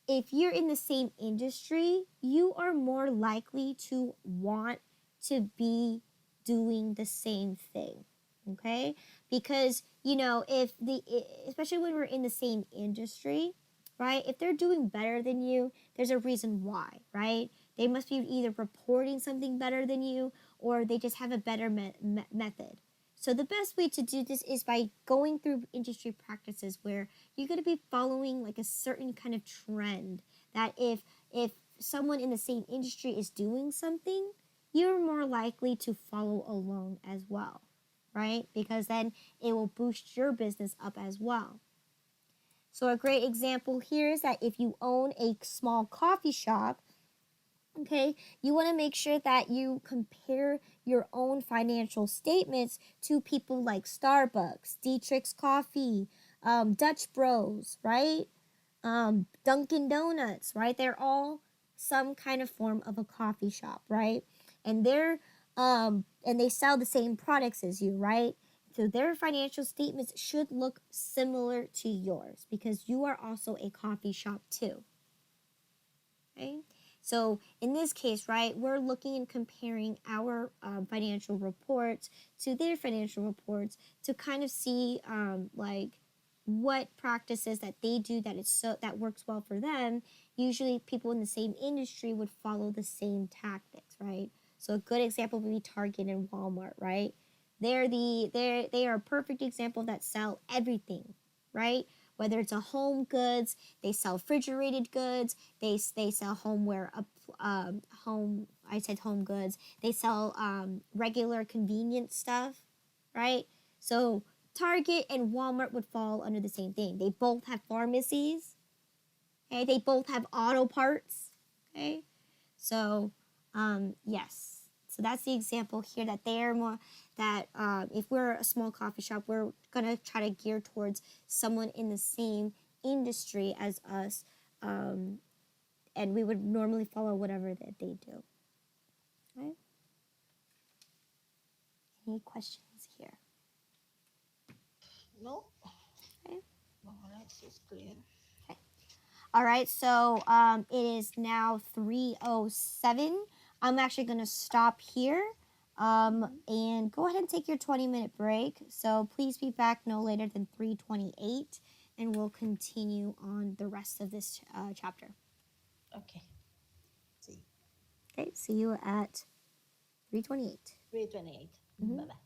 if you're in the same industry, you are more likely to want to be doing the same thing. Okay? Because, you know, especially when we're in the same industry, right? If they're doing better than you, there's a reason why, right? They must be either reporting something better than you or they just have a better method. So the best way to do this is by going through industry practices where you're going to be following like a certain kind of trend that if someone in the same industry is doing something, you're more likely to follow along as well, right? Because then it will boost your business up as well. So a great example here is that if you own a small coffee shop, okay, you want to make sure that you compare your own financial statements to people like Starbucks, Dietrich's Coffee, Dutch Bros, right? Dunkin' Donuts, right? They're all some kind of form of a coffee shop, right? And and they sell the same products as you, right? So their financial statements should look similar to yours because you are also a coffee shop too. Okay? So in this case, right, we're looking and comparing our financial reports to their financial reports to kind of see like what practices that they do that works well for them. Usually people in the same industry would follow the same tactics, right? So a good example would be Target and Walmart, right? They are a perfect example that sell everything, right? Whether it's a home goods, they sell refrigerated goods, they sell homeware, home. I said home goods. They sell regular convenience stuff, right? So Target and Walmart would fall under the same thing. They both have pharmacies. Okay, they both have auto parts. Okay, so yes. So that's the example here that they are more that if we're a small coffee shop, we're gonna try to gear towards someone in the same industry as us, and we would normally follow whatever that they do. Right? Any questions here? No. Okay. More or less it's clear. Okay. All right. So it is now 3:07. I'm actually going to stop here and go ahead and take your 20-minute break. So please be back no later than 3:28, and we'll continue on the rest of this chapter. Okay. See. Okay, see you at 3:28. 3:28. Mhm. Bye bye.